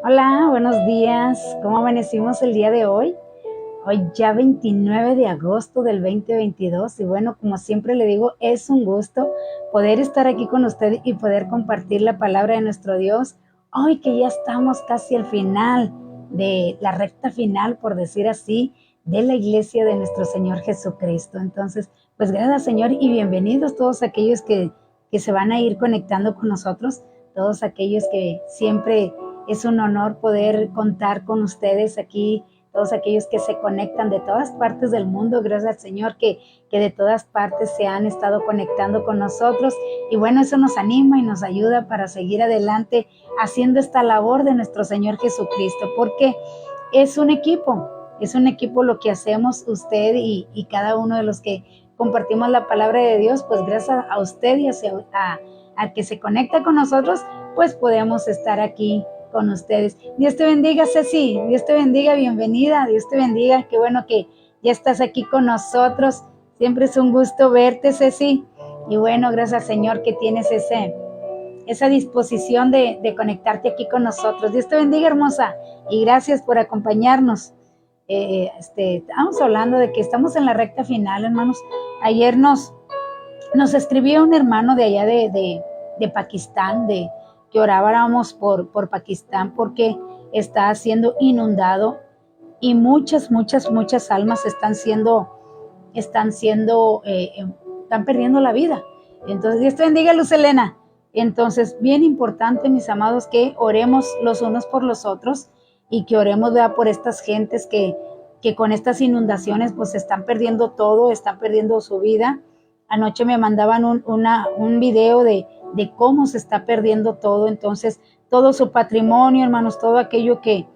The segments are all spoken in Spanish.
Hola, buenos días. ¿Cómo amanecimos el día de hoy? Hoy ya 29 de agosto del 2022 y bueno, como siempre le digo, es un gusto poder estar aquí con usted y poder compartir la palabra de nuestro Dios. Hoy que ya estamos casi al final de la recta final, por decir así, de la iglesia de nuestro Señor Jesucristo. Entonces, pues gracias Señor y bienvenidos todos aquellos que se van a ir conectando con nosotros, todos aquellos que siempre es un honor poder contar con ustedes aquí, todos aquellos que se conectan de todas partes del mundo, gracias al Señor que de todas partes se han estado conectando con nosotros. Y bueno, eso nos anima y nos ayuda para seguir adelante haciendo esta labor de nuestro Señor Jesucristo, porque es un equipo lo que hacemos usted y cada uno de los que compartimos la palabra de Dios, pues gracias a usted y a que se conecta con nosotros, pues podemos estar aquí con ustedes. Dios te bendiga, Ceci. Dios te bendiga, bienvenida. Dios te bendiga. Qué bueno que ya estás aquí con nosotros. Siempre es un gusto verte, Ceci. Y bueno, gracias al Señor que tienes esa disposición de conectarte aquí con nosotros. Dios te bendiga, hermosa. Y gracias por acompañarnos. Estamos hablando de que estamos en la recta final, hermanos. Ayer nos escribió un hermano de allá de Pakistán, que oráramos por Pakistán porque está siendo inundado y muchas almas están perdiendo la vida. Entonces, Dios te bendiga, Luz Elena. Entonces, bien importante, mis amados, que oremos los unos por los otros y que oremos por estas gentes que con estas inundaciones pues están perdiendo todo, están perdiendo su vida. Anoche me mandaban un video de cómo se está perdiendo todo, entonces todo su patrimonio, hermanos, todo aquello que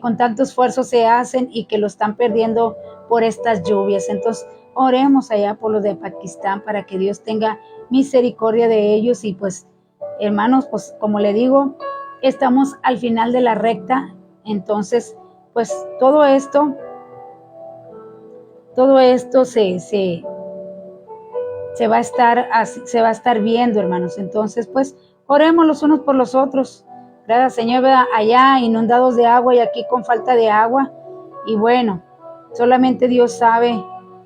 con tanto esfuerzo se hacen y que lo están perdiendo por estas lluvias. Entonces, oremos allá por los de Pakistán para que Dios tenga misericordia de ellos y pues, hermanos, pues como le digo, estamos al final de la recta, entonces, pues todo esto se va a estar viendo, hermanos. Entonces, pues, oremos los unos por los otros. Gracias, Señor, allá inundados de agua y aquí con falta de agua. Y bueno, solamente Dios sabe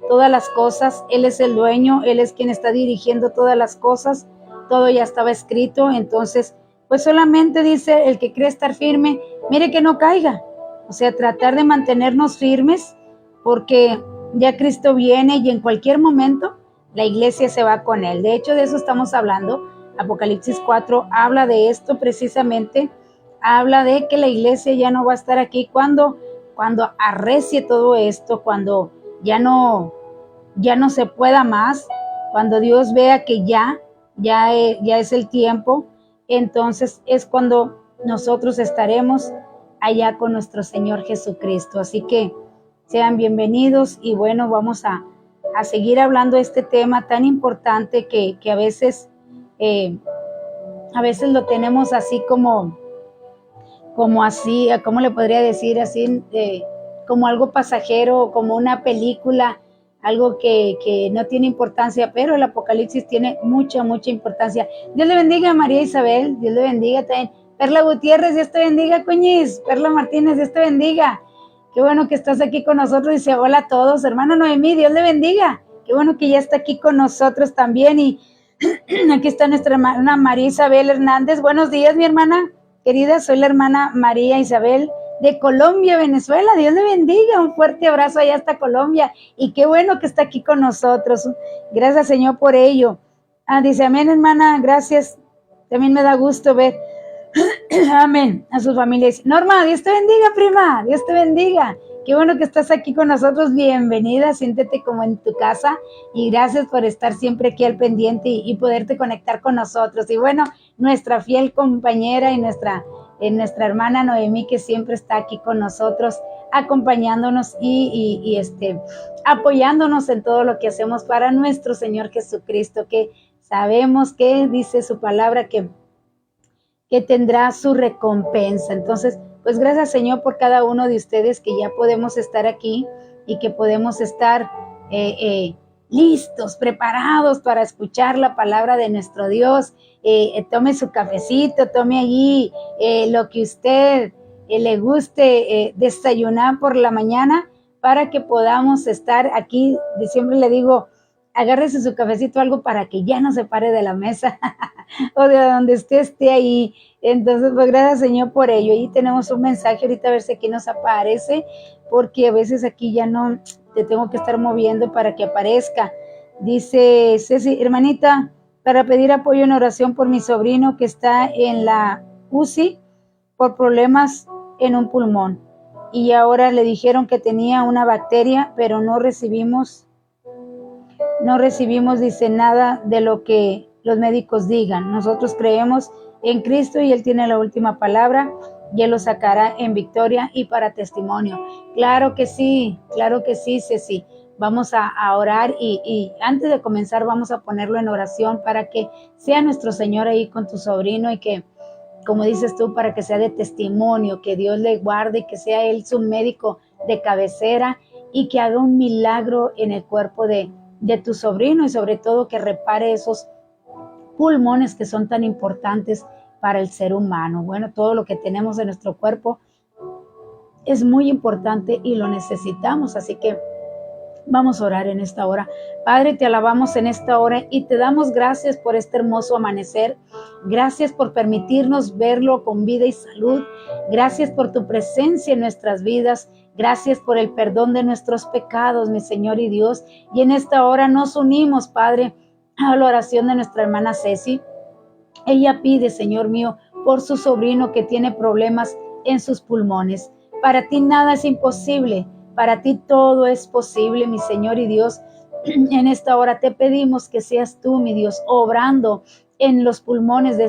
todas las cosas. Él es el dueño, Él es quien está dirigiendo todas las cosas. Todo ya estaba escrito. Entonces, pues solamente dice el que cree estar firme, mire que no caiga. O sea, tratar de mantenernos firmes porque ya Cristo viene y en cualquier momento la iglesia se va con él. De hecho, de eso estamos hablando. Apocalipsis 4 habla de esto precisamente. Habla de que la iglesia ya no va a estar aquí cuando arrecie todo esto, cuando ya no se pueda más, cuando Dios vea que ya es el tiempo. Entonces es cuando nosotros estaremos allá con nuestro Señor Jesucristo. Así que sean bienvenidos y bueno, vamos a seguir hablando de este tema tan importante que a veces lo tenemos así como así, ¿cómo le podría decir? Así como algo pasajero, como una película, algo que no tiene importancia, pero el Apocalipsis tiene mucha importancia. Dios le bendiga a María Isabel, Dios le bendiga también. Perla Gutiérrez, Dios te bendiga, Cuñiz. Perla Martínez, Dios te bendiga. Qué bueno que estás aquí con nosotros. Dice hola a todos. Hermana Noemí, Dios le bendiga. Qué bueno que ya está aquí con nosotros también. Y aquí está nuestra hermana María Isabel Hernández. Buenos días, mi hermana querida. Soy la hermana María Isabel de Colombia, Venezuela. Dios le bendiga. Un fuerte abrazo allá hasta Colombia. Y qué bueno que está aquí con nosotros. Gracias, Señor, por ello. Dice amén, hermana. Gracias. También me da gusto ver. Amén. A sus familias. Norma, Dios te bendiga, prima. Dios te bendiga. Qué bueno que estás aquí con nosotros. Bienvenida. Siéntete como en tu casa. Y gracias por estar siempre aquí al pendiente y poderte conectar con nosotros. Y bueno, nuestra fiel compañera y nuestra hermana Noemí, que siempre está aquí con nosotros, acompañándonos y apoyándonos en todo lo que hacemos para nuestro Señor Jesucristo, que sabemos que dice su palabra que tendrá su recompensa. Entonces, pues gracias, Señor, por cada uno de ustedes que ya podemos estar aquí y que podemos estar listos, preparados para escuchar la palabra de nuestro Dios. Tome su cafecito, tome allí lo que usted le guste desayunar por la mañana para que podamos estar aquí. Siempre le digo, agárrese su cafecito, algo para que ya no se pare de la mesa o de donde usted esté ahí. Entonces, pues gracias Señor por ello. Ahí tenemos un mensaje, ahorita a ver si aquí nos aparece, porque a veces aquí ya no te tengo que estar moviendo para que aparezca. Dice Ceci, hermanita, para pedir apoyo en oración por mi sobrino que está en la UCI por problemas en un pulmón. Y ahora le dijeron que tenía una bacteria, pero no recibimos, dice, nada de lo que los médicos digan. Nosotros creemos en Cristo y Él tiene la última palabra y Él lo sacará en victoria y para testimonio. Claro que sí, Ceci. Vamos a orar y antes de comenzar vamos a ponerlo en oración para que sea nuestro Señor ahí con tu sobrino y que, como dices tú, para que sea de testimonio, que Dios le guarde y que sea Él su médico de cabecera y que haga un milagro en el cuerpo de tu sobrino y sobre todo que repare esos pulmones que son tan importantes para el ser humano. Bueno, todo lo que tenemos en nuestro cuerpo es muy importante y lo necesitamos, así que vamos a orar en esta hora. Padre, te alabamos en esta hora y te damos gracias por este hermoso amanecer. Gracias por permitirnos verlo con vida y salud. Gracias por tu presencia en nuestras vidas. Gracias por el perdón de nuestros pecados, mi Señor y Dios. Y en esta hora nos unimos, Padre, a la oración de nuestra hermana Ceci. Ella pide, Señor mío, por su sobrino que tiene problemas en sus pulmones. Para ti nada es imposible. Para ti todo es posible, mi Señor y Dios. En esta hora te pedimos que seas tú, mi Dios, obrando en los pulmones de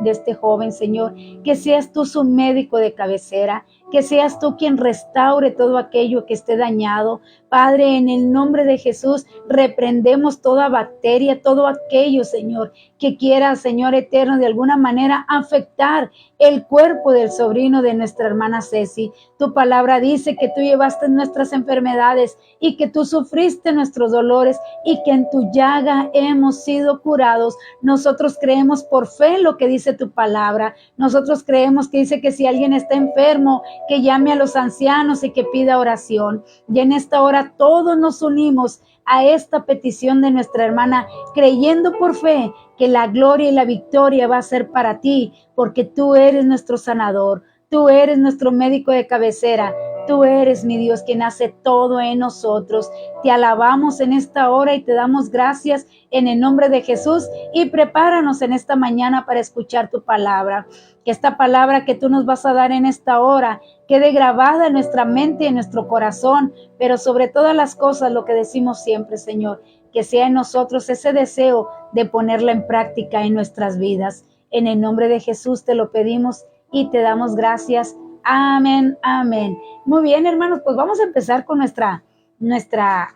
este joven, Señor. Que seas tú su médico de cabecera. Que seas tú quien restaure todo aquello que esté dañado. Padre, en el nombre de Jesús, reprendemos toda bacteria, todo aquello, Señor, que quiera, Señor eterno, de alguna manera afectar el cuerpo del sobrino de nuestra hermana Ceci. Tu palabra dice que tú llevaste nuestras enfermedades y que tú sufriste nuestros dolores y que en tu llaga hemos sido curados. Nosotros creemos por fe lo que dice tu palabra. Nosotros creemos que dice que si alguien está enfermo, que llame a los ancianos y que pida oración. Y en esta hora todos nos unimos a esta petición de nuestra hermana, creyendo por fe que la gloria y la victoria va a ser para ti, porque tú eres nuestro sanador, tú eres nuestro médico de cabecera, tú eres, mi Dios, quien hace todo en nosotros. Te alabamos en esta hora y te damos gracias en el nombre de Jesús y prepáranos en esta mañana para escuchar tu palabra. Que esta palabra que tú nos vas a dar en esta hora quede grabada en nuestra mente y en nuestro corazón, pero sobre todas las cosas lo que decimos siempre, Señor, que sea en nosotros ese deseo de ponerla en práctica en nuestras vidas. En el nombre de Jesús te lo pedimos y te damos gracias. Amén, amén. Muy bien, hermanos, pues vamos a empezar con nuestra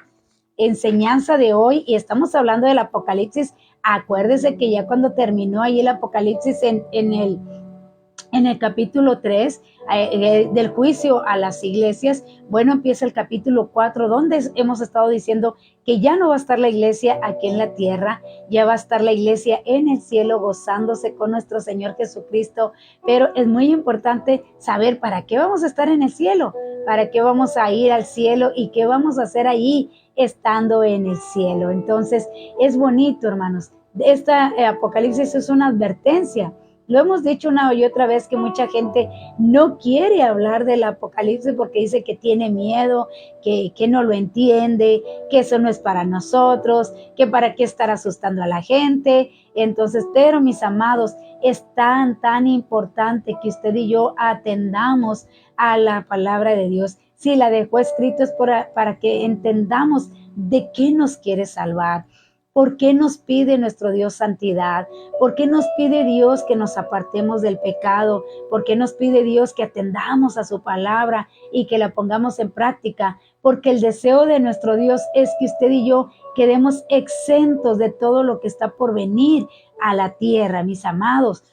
enseñanza de hoy y estamos hablando del Apocalipsis. Acuérdese que ya cuando terminó ahí el Apocalipsis en el capítulo 3 del juicio a las iglesias, bueno, empieza el capítulo 4, donde hemos estado diciendo que ya no va a estar la iglesia aquí en la tierra, ya va a estar la iglesia en el cielo gozándose con nuestro Señor Jesucristo, pero es muy importante saber para qué vamos a estar en el cielo, para qué vamos a ir al cielo y qué vamos a hacer allí estando en el cielo. Entonces, es bonito, hermanos. Esta Apocalipsis es una advertencia. Lo hemos dicho una y otra vez que mucha gente no quiere hablar del Apocalipsis porque dice que tiene miedo, que no lo entiende, que eso no es para nosotros, que para qué estar asustando a la gente. Entonces, pero mis amados, es tan importante que usted y yo atendamos a la palabra de Dios. Si la dejó escrito es para que entendamos de qué nos quiere salvar. ¿Por qué nos pide nuestro Dios santidad? ¿Por qué nos pide Dios que nos apartemos del pecado? ¿Por qué nos pide Dios que atendamos a su palabra y que la pongamos en práctica? Porque el deseo de nuestro Dios es que usted y yo quedemos exentos de todo lo que está por venir a la tierra, mis amados.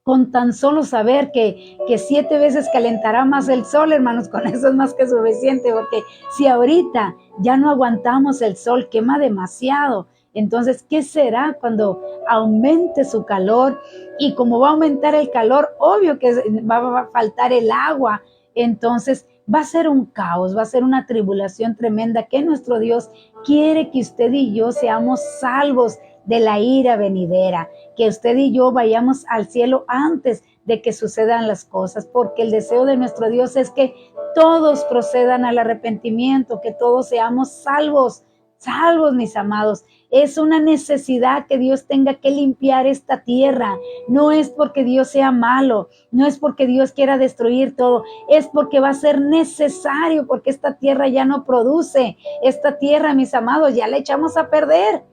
Con tan solo saber que 7 veces calentará más el sol, hermanos, con eso es más que suficiente, porque si ahorita ya no aguantamos el sol, quema demasiado. Entonces, ¿qué será cuando aumente su calor? Y como va a aumentar el calor, obvio que va a faltar el agua. Entonces, va a ser un caos, va a ser una tribulación tremenda que nuestro Dios quiere que usted y yo seamos salvos de la ira venidera, que usted y yo vayamos al cielo antes de que sucedan las cosas, porque el deseo de nuestro Dios es que todos procedan al arrepentimiento, que todos seamos salvos, salvos, mis amados. Es una necesidad que Dios tenga que limpiar esta tierra. No es porque Dios sea malo, no es porque Dios quiera destruir todo, es porque va a ser necesario, porque esta tierra ya no produce. Esta tierra, mis amados, ya la echamos a perder.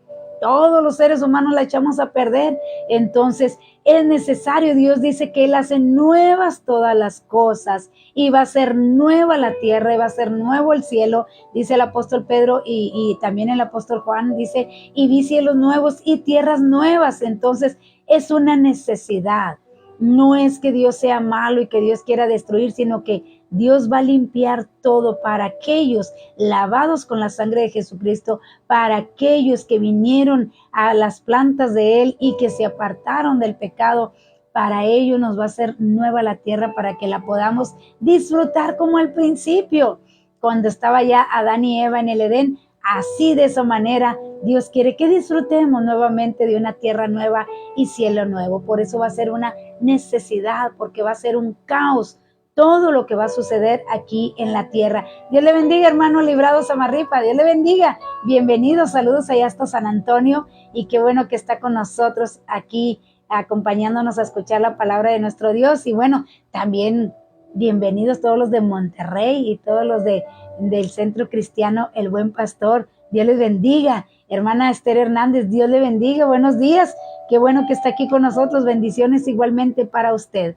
Todos los seres humanos la echamos a perder. Entonces es necesario. Dios dice que Él hace nuevas todas las cosas y va a ser nueva la tierra y va a ser nuevo el cielo, dice el apóstol Pedro y también el apóstol Juan dice, y vi cielos nuevos y tierras nuevas. Entonces es una necesidad. No es que Dios sea malo y que Dios quiera destruir, sino que Dios va a limpiar todo para aquellos lavados con la sangre de Jesucristo, para aquellos que vinieron a las plantas de Él y que se apartaron del pecado. Para ello nos va a ser nueva la tierra para que la podamos disfrutar como al principio, cuando estaba ya Adán y Eva en el Edén. Así, de esa manera, Dios quiere que disfrutemos nuevamente de una tierra nueva y cielo nuevo. Por eso va a ser una necesidad, porque va a ser un caos todo lo que va a suceder aquí en la tierra. Dios le bendiga, hermano Librado Samarripa. Dios le bendiga. Bienvenidos, saludos allá hasta San Antonio. Y qué bueno que está con nosotros aquí, acompañándonos a escuchar la palabra de nuestro Dios. Y bueno, también bienvenidos todos los de Monterrey y todos los del Centro Cristiano El Buen Pastor. Dios les bendiga. Hermana Esther Hernández, Dios le bendiga. Buenos días. Qué bueno que está aquí con nosotros. Bendiciones igualmente para usted.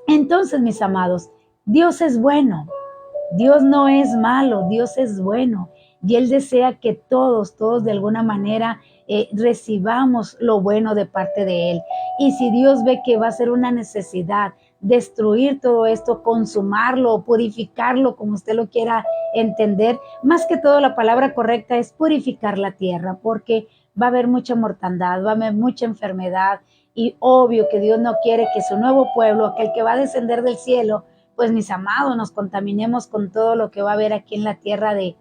Entonces, mis amados, Dios es bueno. Dios no es malo, Dios es bueno. Y Él desea que todos de alguna manera recibamos lo bueno de parte de Él. Y si Dios ve que va a ser una necesidad destruir todo esto, consumarlo, purificarlo, como usted lo quiera entender, más que todo la palabra correcta es purificar la tierra, porque va a haber mucha mortandad, va a haber mucha enfermedad. Y obvio que Dios no quiere que su nuevo pueblo, aquel que va a descender del cielo, pues mis amados, nos contaminemos con todo lo que va a haber aquí en la tierra de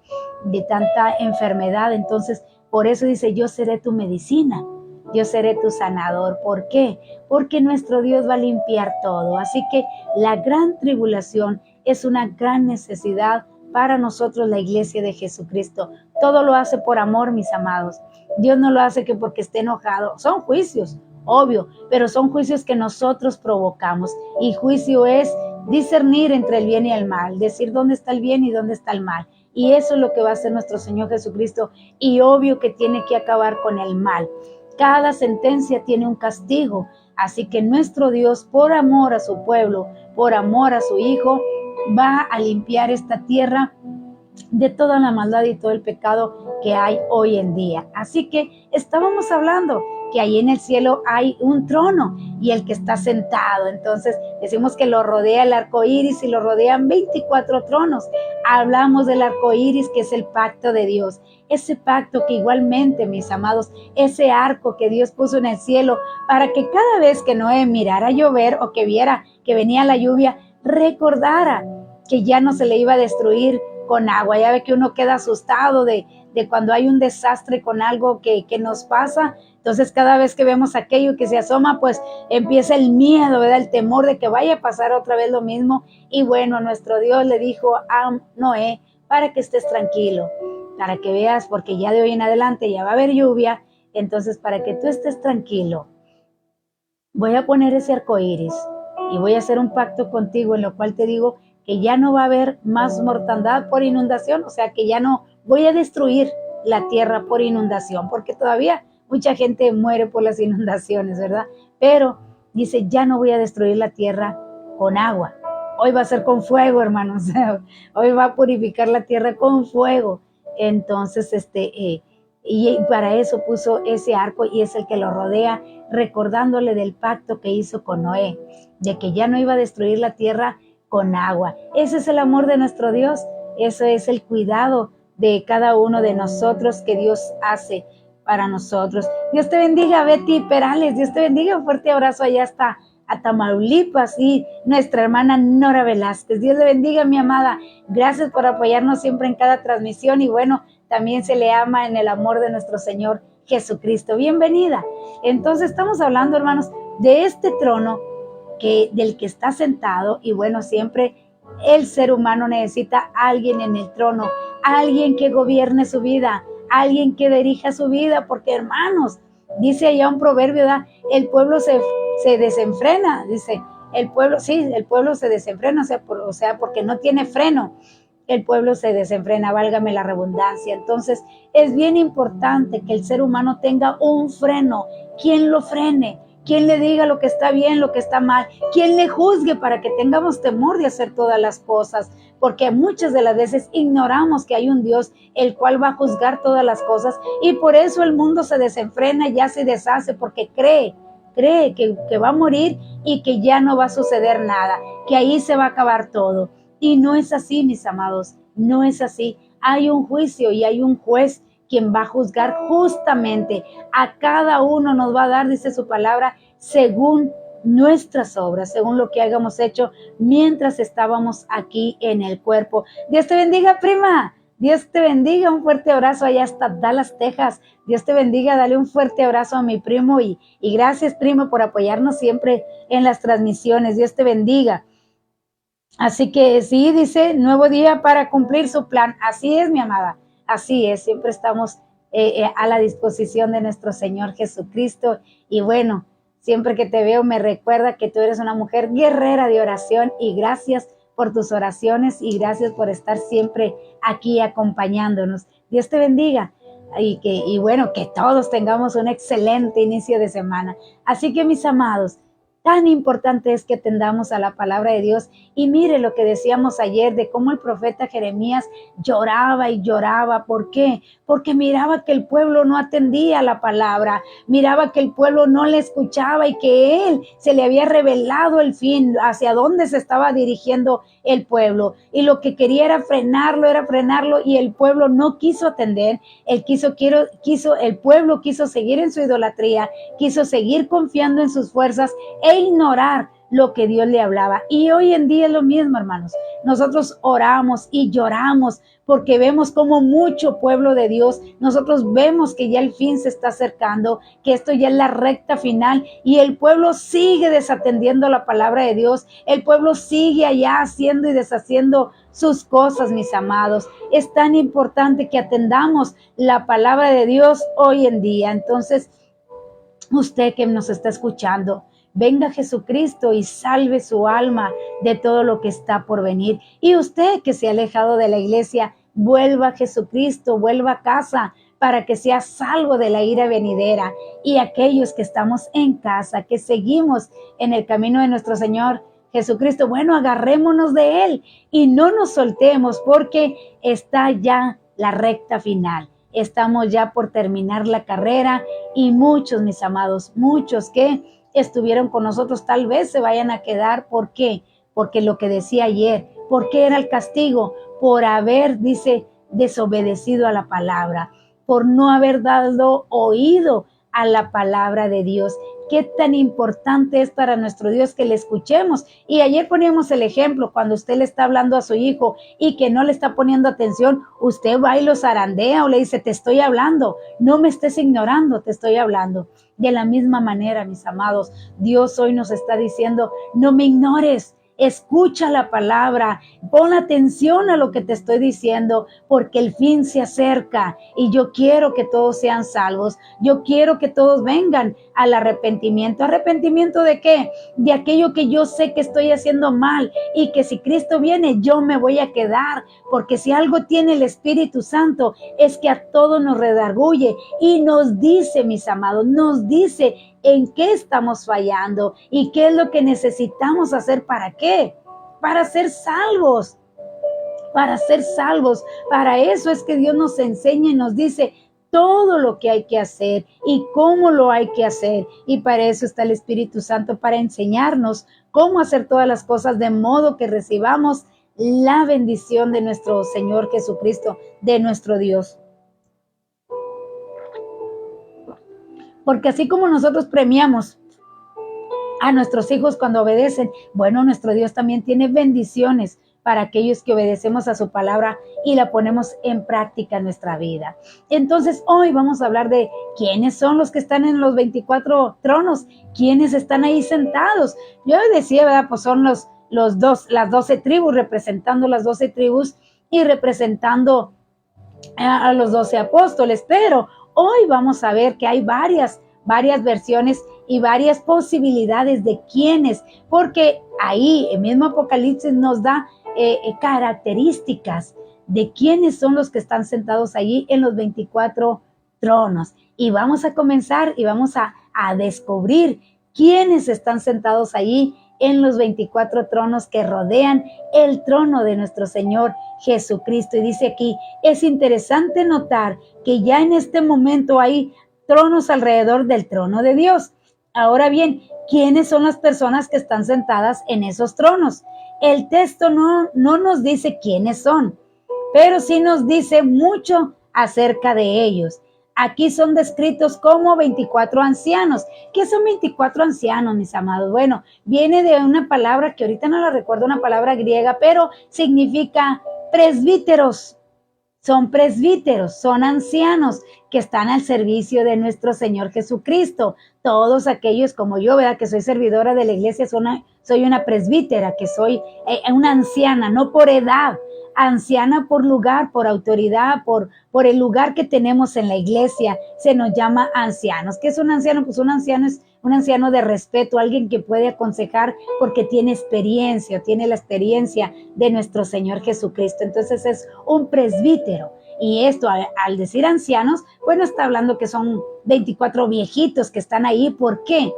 tanta enfermedad. Entonces, por eso dice, yo seré tu medicina, yo seré tu sanador. ¿Por qué? Porque nuestro Dios va a limpiar todo. Así que la gran tribulación es una gran necesidad para nosotros, la iglesia de Jesucristo. Todo lo hace por amor, mis amados. Dios no lo hace que porque esté enojado. Son juicios, obvio, pero son juicios que nosotros provocamos. Y juicio es discernir entre el bien y el mal, decir dónde está el bien y dónde está el mal. Y eso es lo que va a hacer nuestro Señor Jesucristo. Y obvio que tiene que acabar con el mal. Cada sentencia tiene un castigo. Así que nuestro Dios, por amor a su pueblo, por amor a su Hijo, va a limpiar esta tierra de toda la maldad y todo el pecado que hay hoy en día. Así que estábamos hablando que ahí en el cielo hay un trono y el que está sentado. Entonces decimos que lo rodea el arco iris y lo rodean 24 tronos. Hablamos del arco iris, que es el pacto de Dios. Ese pacto que igualmente, mis amados, ese arco que Dios puso en el cielo para que cada vez que Noé mirara llover o que viera que venía la lluvia, recordara que ya no se le iba a destruir con agua. Ya ve que uno queda asustado de cuando hay un desastre con algo que nos pasa. Entonces cada vez que vemos aquello que se asoma, pues empieza el miedo, ¿verdad? El temor de que vaya a pasar otra vez lo mismo. Y bueno, nuestro Dios le dijo a Noé, para que estés tranquilo, para que veas, porque ya de hoy en adelante ya va a haber lluvia. Entonces, para que tú estés tranquilo, voy a poner ese arco iris y voy a hacer un pacto contigo en lo cual te digo que ya no va a haber más mortandad por inundación, o sea que ya no voy a destruir la tierra por inundación, porque todavía mucha gente muere por las inundaciones, ¿verdad? Pero dice, ya no voy a destruir la tierra con agua, hoy va a ser con fuego, hermanos, hoy va a purificar la tierra con fuego. Entonces, y para eso puso ese arco y es el que lo rodea, recordándole del pacto que hizo con Noé, de que ya no iba a destruir la tierra con agua. Ese es el amor de nuestro Dios, eso es el cuidado de cada uno de nosotros que Dios hace para nosotros. Dios te bendiga, Betty Perales. Dios te bendiga. Un fuerte abrazo allá hasta a Tamaulipas y nuestra hermana Nora Velázquez. Dios le bendiga, mi amada. Gracias por apoyarnos siempre en cada transmisión y bueno, también se le ama en el amor de nuestro Señor Jesucristo. Bienvenida. Entonces estamos hablando, hermanos, de este trono del que está sentado y bueno, siempre el ser humano necesita a alguien en el trono, alguien que gobierne su vida, alguien que dirija su vida, porque hermanos, dice allá un proverbio, ¿verdad? El pueblo se desenfrena, dice, el pueblo se desenfrena, o sea, porque no tiene freno, el pueblo se desenfrena, válgame la redundancia. Entonces, es bien importante que el ser humano tenga un freno, quien lo frene, quien le diga lo que está bien, lo que está mal, quien le juzgue para que tengamos temor de hacer todas las cosas, porque muchas de las veces ignoramos que hay un Dios el cual va a juzgar todas las cosas y por eso el mundo se desenfrena, ya se deshace, porque cree que va a morir y que ya no va a suceder nada, que ahí se va a acabar todo. Y no es así, mis amados, no es así. Hay un juicio y hay un juez quien va a juzgar justamente. A cada uno nos va a dar, dice su palabra, según nuestras obras, según lo que hayamos hecho mientras estábamos aquí en el cuerpo. Dios te bendiga, prima. Dios te bendiga, un fuerte abrazo allá hasta Dallas, Texas. Dios te bendiga, dale un fuerte abrazo a mi primo y gracias, primo, por apoyarnos siempre en las transmisiones. Dios te bendiga. Así que sí, dice, nuevo día para cumplir su plan. Así es, mi amada, así es, siempre estamos a la disposición de nuestro Señor Jesucristo. Y bueno, siempre que te veo me recuerda que tú eres una mujer guerrera de oración y gracias por tus oraciones y gracias por estar siempre aquí acompañándonos. Dios te bendiga y bueno, que todos tengamos un excelente inicio de semana. Así que mis amados, tan importante es que atendamos a la palabra de Dios. Y mire lo que decíamos ayer de cómo el profeta Jeremías lloraba y lloraba. ¿Por qué? Porque miraba que el pueblo no atendía a la palabra, miraba que el pueblo no le escuchaba y que él se le había revelado el fin, hacia dónde se estaba dirigiendo el pueblo. Y lo que quería era frenarlo y el pueblo no quiso atender. El pueblo quiso seguir en su idolatría, quiso seguir confiando en sus fuerzas e ignorar lo que Dios le hablaba. Y hoy en día es lo mismo, hermanos. Nosotros oramos y lloramos porque vemos como mucho pueblo de Dios, nosotros vemos que ya el fin se está acercando, que esto ya es la recta final y el pueblo sigue desatendiendo la palabra de Dios, el pueblo sigue allá haciendo y deshaciendo sus cosas, mis amados. Es tan importante que atendamos la palabra de Dios hoy en día. Entonces, usted que nos está escuchando, venga Jesucristo y salve su alma de todo lo que está por venir. Y usted que se ha alejado de la iglesia, vuelva a Jesucristo, vuelva a casa para que sea salvo de la ira venidera. Y aquellos que estamos en casa, que seguimos en el camino de nuestro Señor Jesucristo, bueno, agarrémonos de Él y no nos soltemos porque está ya la recta final. Estamos ya por terminar la carrera y muchos, mis amados, muchos que estuvieron con nosotros tal vez se vayan a quedar. ¿Por qué? Porque lo que decía ayer, ¿por qué era el castigo? Por haber, dice, desobedecido a la palabra, por no haber dado oído a la palabra de Dios. Qué tan importante es para nuestro Dios que le escuchemos. Y ayer poníamos el ejemplo, cuando usted le está hablando a su hijo y que no le está poniendo atención, usted va y lo zarandea o le dice, te estoy hablando, no me estés ignorando, te estoy hablando. De la misma manera, mis amados, Dios hoy nos está diciendo, no me ignores. Escucha la palabra, pon atención a lo que te estoy diciendo, porque el fin se acerca y yo quiero que todos sean salvos. Yo quiero que todos vengan al arrepentimiento. ¿Arrepentimiento de qué? De aquello que yo sé que estoy haciendo mal y que si Cristo viene yo me voy a quedar, porque si algo tiene el Espíritu Santo es que a todos nos redarguye y nos dice, mis amados, nos dice en qué estamos fallando y qué es lo que necesitamos hacer. ¿Para qué? Para ser salvos. Para ser salvos. Para eso es que Dios nos enseña y nos dice todo lo que hay que hacer y cómo lo hay que hacer. Y para eso está el Espíritu Santo, para enseñarnos cómo hacer todas las cosas de modo que recibamos la bendición de nuestro Señor Jesucristo, de nuestro Dios. Porque así como nosotros premiamos a nuestros hijos cuando obedecen, bueno, nuestro Dios también tiene bendiciones para aquellos que obedecemos a su palabra y la ponemos en práctica en nuestra vida. Entonces, hoy vamos a hablar de quiénes son los que están en los 24 tronos, quiénes están ahí sentados. Yo decía, ¿verdad? Pues son las 12 tribus, representando las 12 tribus y representando a los 12 apóstoles, pero hoy vamos a ver que hay varias versiones y varias posibilidades de quiénes, porque ahí el mismo Apocalipsis nos da características de quiénes son los que están sentados allí en los 24 tronos. Y vamos a comenzar y vamos a descubrir quiénes están sentados allí en los 24 tronos que rodean el trono de nuestro Señor Jesucristo. Y dice aquí, es interesante notar que ya en este momento hay tronos alrededor del trono de Dios. Ahora bien, ¿quiénes son las personas que están sentadas en esos tronos? El texto no nos dice quiénes son, pero sí nos dice mucho acerca de ellos. Aquí son descritos como 24 ancianos. ¿Qué son 24 ancianos, mis amados? Bueno, viene de una palabra que ahorita no la recuerdo, una palabra griega, pero significa presbíteros. Son presbíteros, son ancianos que están al servicio de nuestro Señor Jesucristo. Todos aquellos como yo, ¿verdad? Que soy servidora de la iglesia, soy una presbítera, que soy una anciana, no por edad, anciana por lugar, por autoridad, por el lugar que tenemos en la iglesia, se nos llama ancianos. ¿Qué es un anciano? Pues un anciano es un anciano de respeto, alguien que puede aconsejar porque tiene experiencia, tiene la experiencia de nuestro Señor Jesucristo. Entonces es un presbítero. Y esto, al decir ancianos, bueno, está hablando que son 24 viejitos que están ahí. ¿Por qué?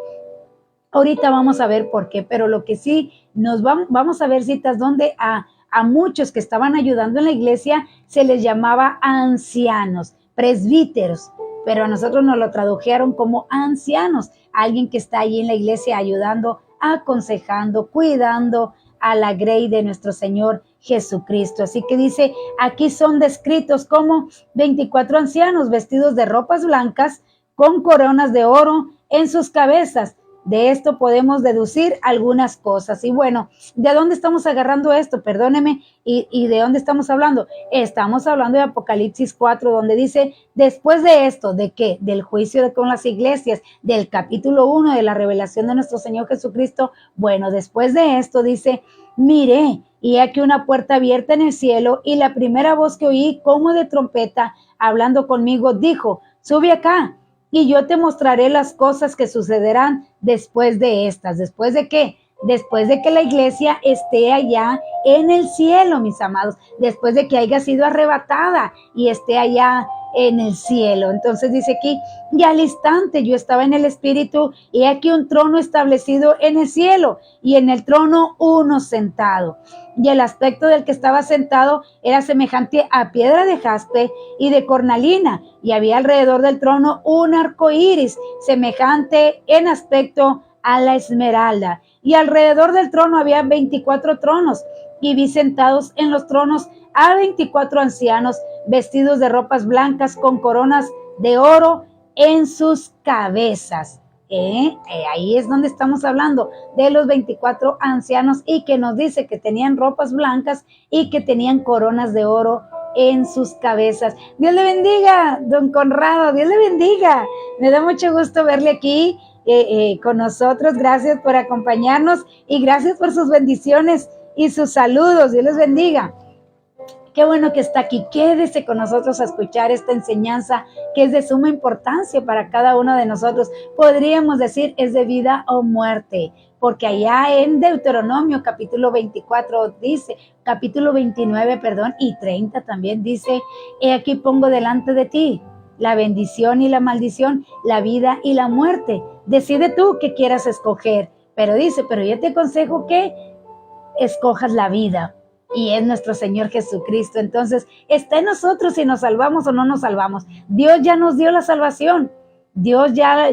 Ahorita vamos a ver por qué, pero lo que sí vamos a ver citas donde a muchos que estaban ayudando en la iglesia se les llamaba ancianos, presbíteros, pero a nosotros nos lo tradujeron como ancianos, alguien que está allí en la iglesia ayudando, aconsejando, cuidando a la grey de nuestro Señor Jesucristo. Así que dice, aquí son descritos como 24 ancianos vestidos de ropas blancas con coronas de oro en sus cabezas. De esto podemos deducir algunas cosas. Y bueno, ¿de dónde estamos agarrando esto? Perdóneme, ¿y de dónde estamos hablando? Estamos hablando de Apocalipsis 4, donde dice, después de esto, ¿de qué? Del juicio con las iglesias, del capítulo 1 de la revelación de nuestro Señor Jesucristo. Bueno, después de esto dice, miré, y aquí una puerta abierta en el cielo, y la primera voz que oí como de trompeta, hablando conmigo, dijo, sube acá, y yo te mostraré las cosas que sucederán después de estas. ¿Después de qué? Después de que la iglesia esté allá en el cielo, mis amados. Después de que haya sido arrebatada y esté allá en el cielo. Entonces dice aquí, y al instante yo estaba en el espíritu, y aquí un trono establecido en el cielo, y en el trono uno sentado. Y el aspecto del que estaba sentado era semejante a piedra de jaspe y de cornalina, y había alrededor del trono un arco iris, semejante en aspecto a la esmeralda. Y alrededor del trono había 24 tronos, y vi sentados en los tronos a 24 ancianos, vestidos de ropas blancas con coronas de oro en sus cabezas. Ahí es donde estamos hablando de los 24 ancianos, y que nos dice que tenían ropas blancas y que tenían coronas de oro en sus cabezas. Dios le bendiga, don Conrado, Dios le bendiga. Me da mucho gusto verle aquí con nosotros. Gracias por acompañarnos y gracias por sus bendiciones y sus saludos. Dios les bendiga. Qué bueno que está aquí. Quédese con nosotros a escuchar esta enseñanza que es de suma importancia para cada uno de nosotros. Podríamos decir es de vida o muerte, porque allá en Deuteronomio capítulo 24 dice, capítulo 29, perdón, y 30 también dice, he aquí pongo delante de ti la bendición y la maldición, la vida y la muerte. Decide tú qué quieras escoger. Pero dice, pero yo te aconsejo que escojas la vida. Y es nuestro Señor Jesucristo. Entonces, está en nosotros si nos salvamos o no nos salvamos. Dios ya nos dio la salvación. Dios ya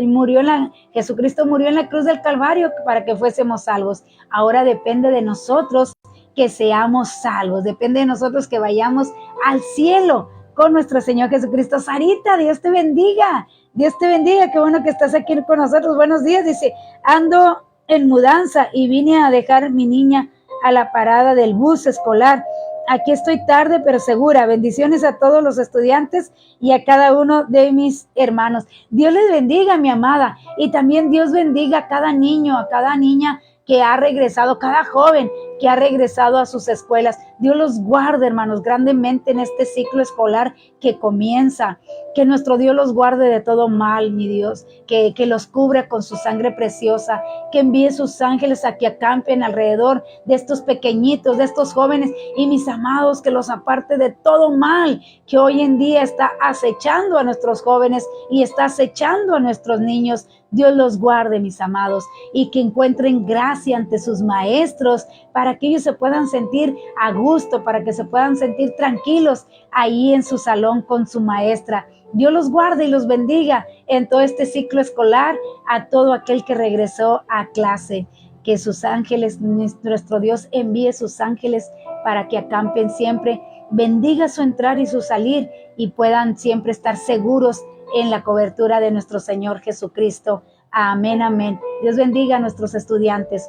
Jesucristo murió en la cruz del Calvario para que fuésemos salvos. Ahora depende de nosotros que seamos salvos. Depende de nosotros que vayamos al cielo con nuestro Señor Jesucristo. Sarita, Dios te bendiga. Dios te bendiga, qué bueno que estás aquí con nosotros. Buenos días, dice, ando en mudanza y vine a dejar mi niña a la parada del bus escolar. Aquí estoy tarde, pero segura. Bendiciones a todos los estudiantes y a cada uno de mis hermanos. Dios les bendiga, mi amada. Y también Dios bendiga a cada niño, a cada niña que ha regresado, cada joven que ha regresado a sus escuelas. Dios los guarde, hermanos, grandemente en este ciclo escolar que comienza. Que nuestro Dios los guarde de todo mal, mi Dios. Que los cubra con su sangre preciosa. Que envíe sus ángeles a que acampen alrededor de estos pequeñitos, de estos jóvenes. Y mis amados, que los aparte de todo mal que hoy en día está acechando a nuestros jóvenes y está acechando a nuestros niños. Dios los guarde, mis amados, y que encuentren gracia ante sus maestros para que ellos se puedan sentir a gusto, para que se puedan sentir tranquilos ahí en su salón con su maestra. Dios los guarde y los bendiga en todo este ciclo escolar, a todo aquel que regresó a clase. Que sus ángeles, nuestro Dios envíe sus ángeles para que acampen siempre, bendiga su entrar y su salir y puedan siempre estar seguros en la cobertura de nuestro Señor Jesucristo. Amén, amén. Dios bendiga a nuestros estudiantes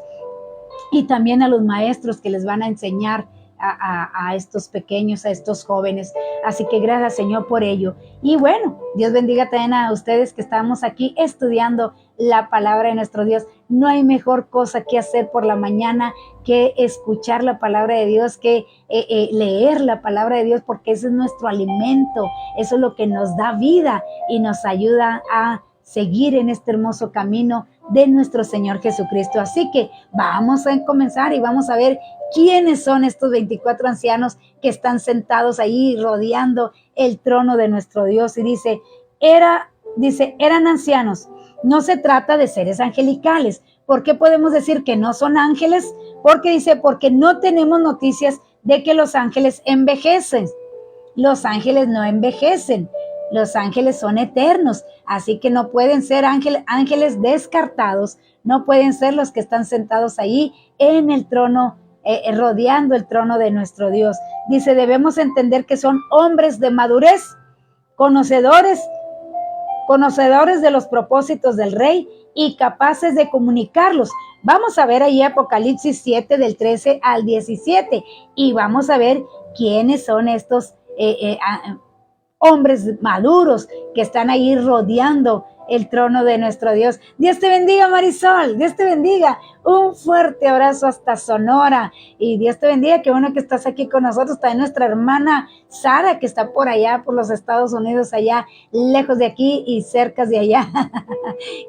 y también a los maestros que les van a enseñar a estos pequeños, a estos jóvenes. Así que gracias, Señor, por ello. Y bueno, Dios bendiga también a ustedes que estamos aquí estudiando la palabra de nuestro Dios. No hay mejor cosa que hacer por la mañana que escuchar la palabra de Dios, que leer la palabra de Dios, porque ese es nuestro alimento, eso es lo que nos da vida y nos ayuda a seguir en este hermoso camino de nuestro Señor Jesucristo. Así que vamos a comenzar y vamos a ver quiénes son estos 24 ancianos que están sentados ahí rodeando el trono de nuestro Dios. Y dice, eran ancianos. No se trata de seres angelicales. ¿Por qué podemos decir que no son ángeles? Porque dice, porque no tenemos noticias de que los ángeles envejecen. Los ángeles no envejecen. Los ángeles son eternos, así que no pueden ser ángeles descartados, no pueden ser los que están sentados ahí en el trono, rodeando el trono de nuestro Dios. Dice, debemos entender que son hombres de madurez, conocedores de los propósitos del Rey y capaces de comunicarlos. Vamos a ver ahí Apocalipsis 7 del 13 al 17 y vamos a ver quiénes son estos hombres maduros que están ahí rodeando el trono de nuestro Dios. Dios te bendiga, Marisol. Dios te bendiga. Un fuerte abrazo hasta Sonora. Y Dios te bendiga. Qué bueno que estás aquí con nosotros. También nuestra hermana Sara, que está por allá, por los Estados Unidos, allá lejos de aquí y cerca de allá.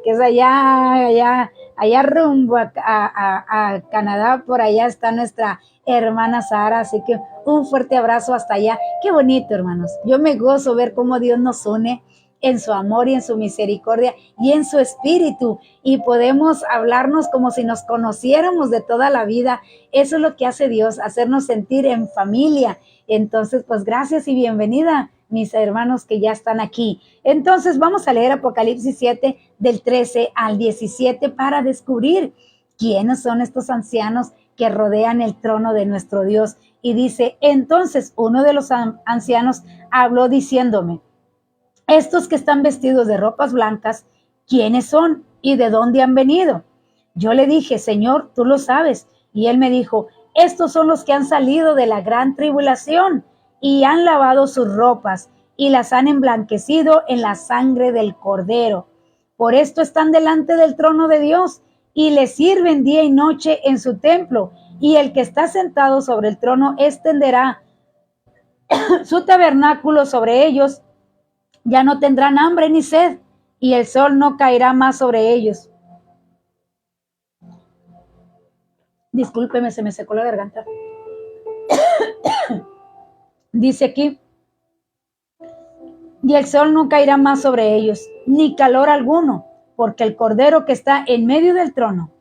Que es allá rumbo a Canadá. Por allá está nuestra hermana Sara, así que un fuerte abrazo hasta allá. Qué bonito, hermanos. Yo me gozo ver cómo Dios nos une en su amor y en su misericordia y en su espíritu, y podemos hablarnos como si nos conociéramos de toda la vida. Eso es lo que hace Dios, hacernos sentir en familia. Entonces, pues gracias y bienvenida, mis hermanos que ya están aquí. Entonces, vamos a leer Apocalipsis 7 del 13 al 17 para descubrir quiénes son estos ancianos que rodean el trono de nuestro Dios. Y dice, entonces uno de los ancianos habló diciéndome, estos que están vestidos de ropas blancas, ¿quiénes son y de dónde han venido? Yo le dije, Señor, tú lo sabes. Y él me dijo, estos son los que han salido de la gran tribulación y han lavado sus ropas y las han emblanquecido en la sangre del Cordero. Por esto están delante del trono de Dios y le sirven día y noche en su templo. Y el que está sentado sobre el trono extenderá su tabernáculo sobre ellos. Ya no tendrán hambre ni sed, y el sol no caerá más sobre ellos. Discúlpeme, se me secó la garganta. Dice aquí, y el sol no caerá más sobre ellos, ni calor alguno, porque el Cordero que está en medio del trono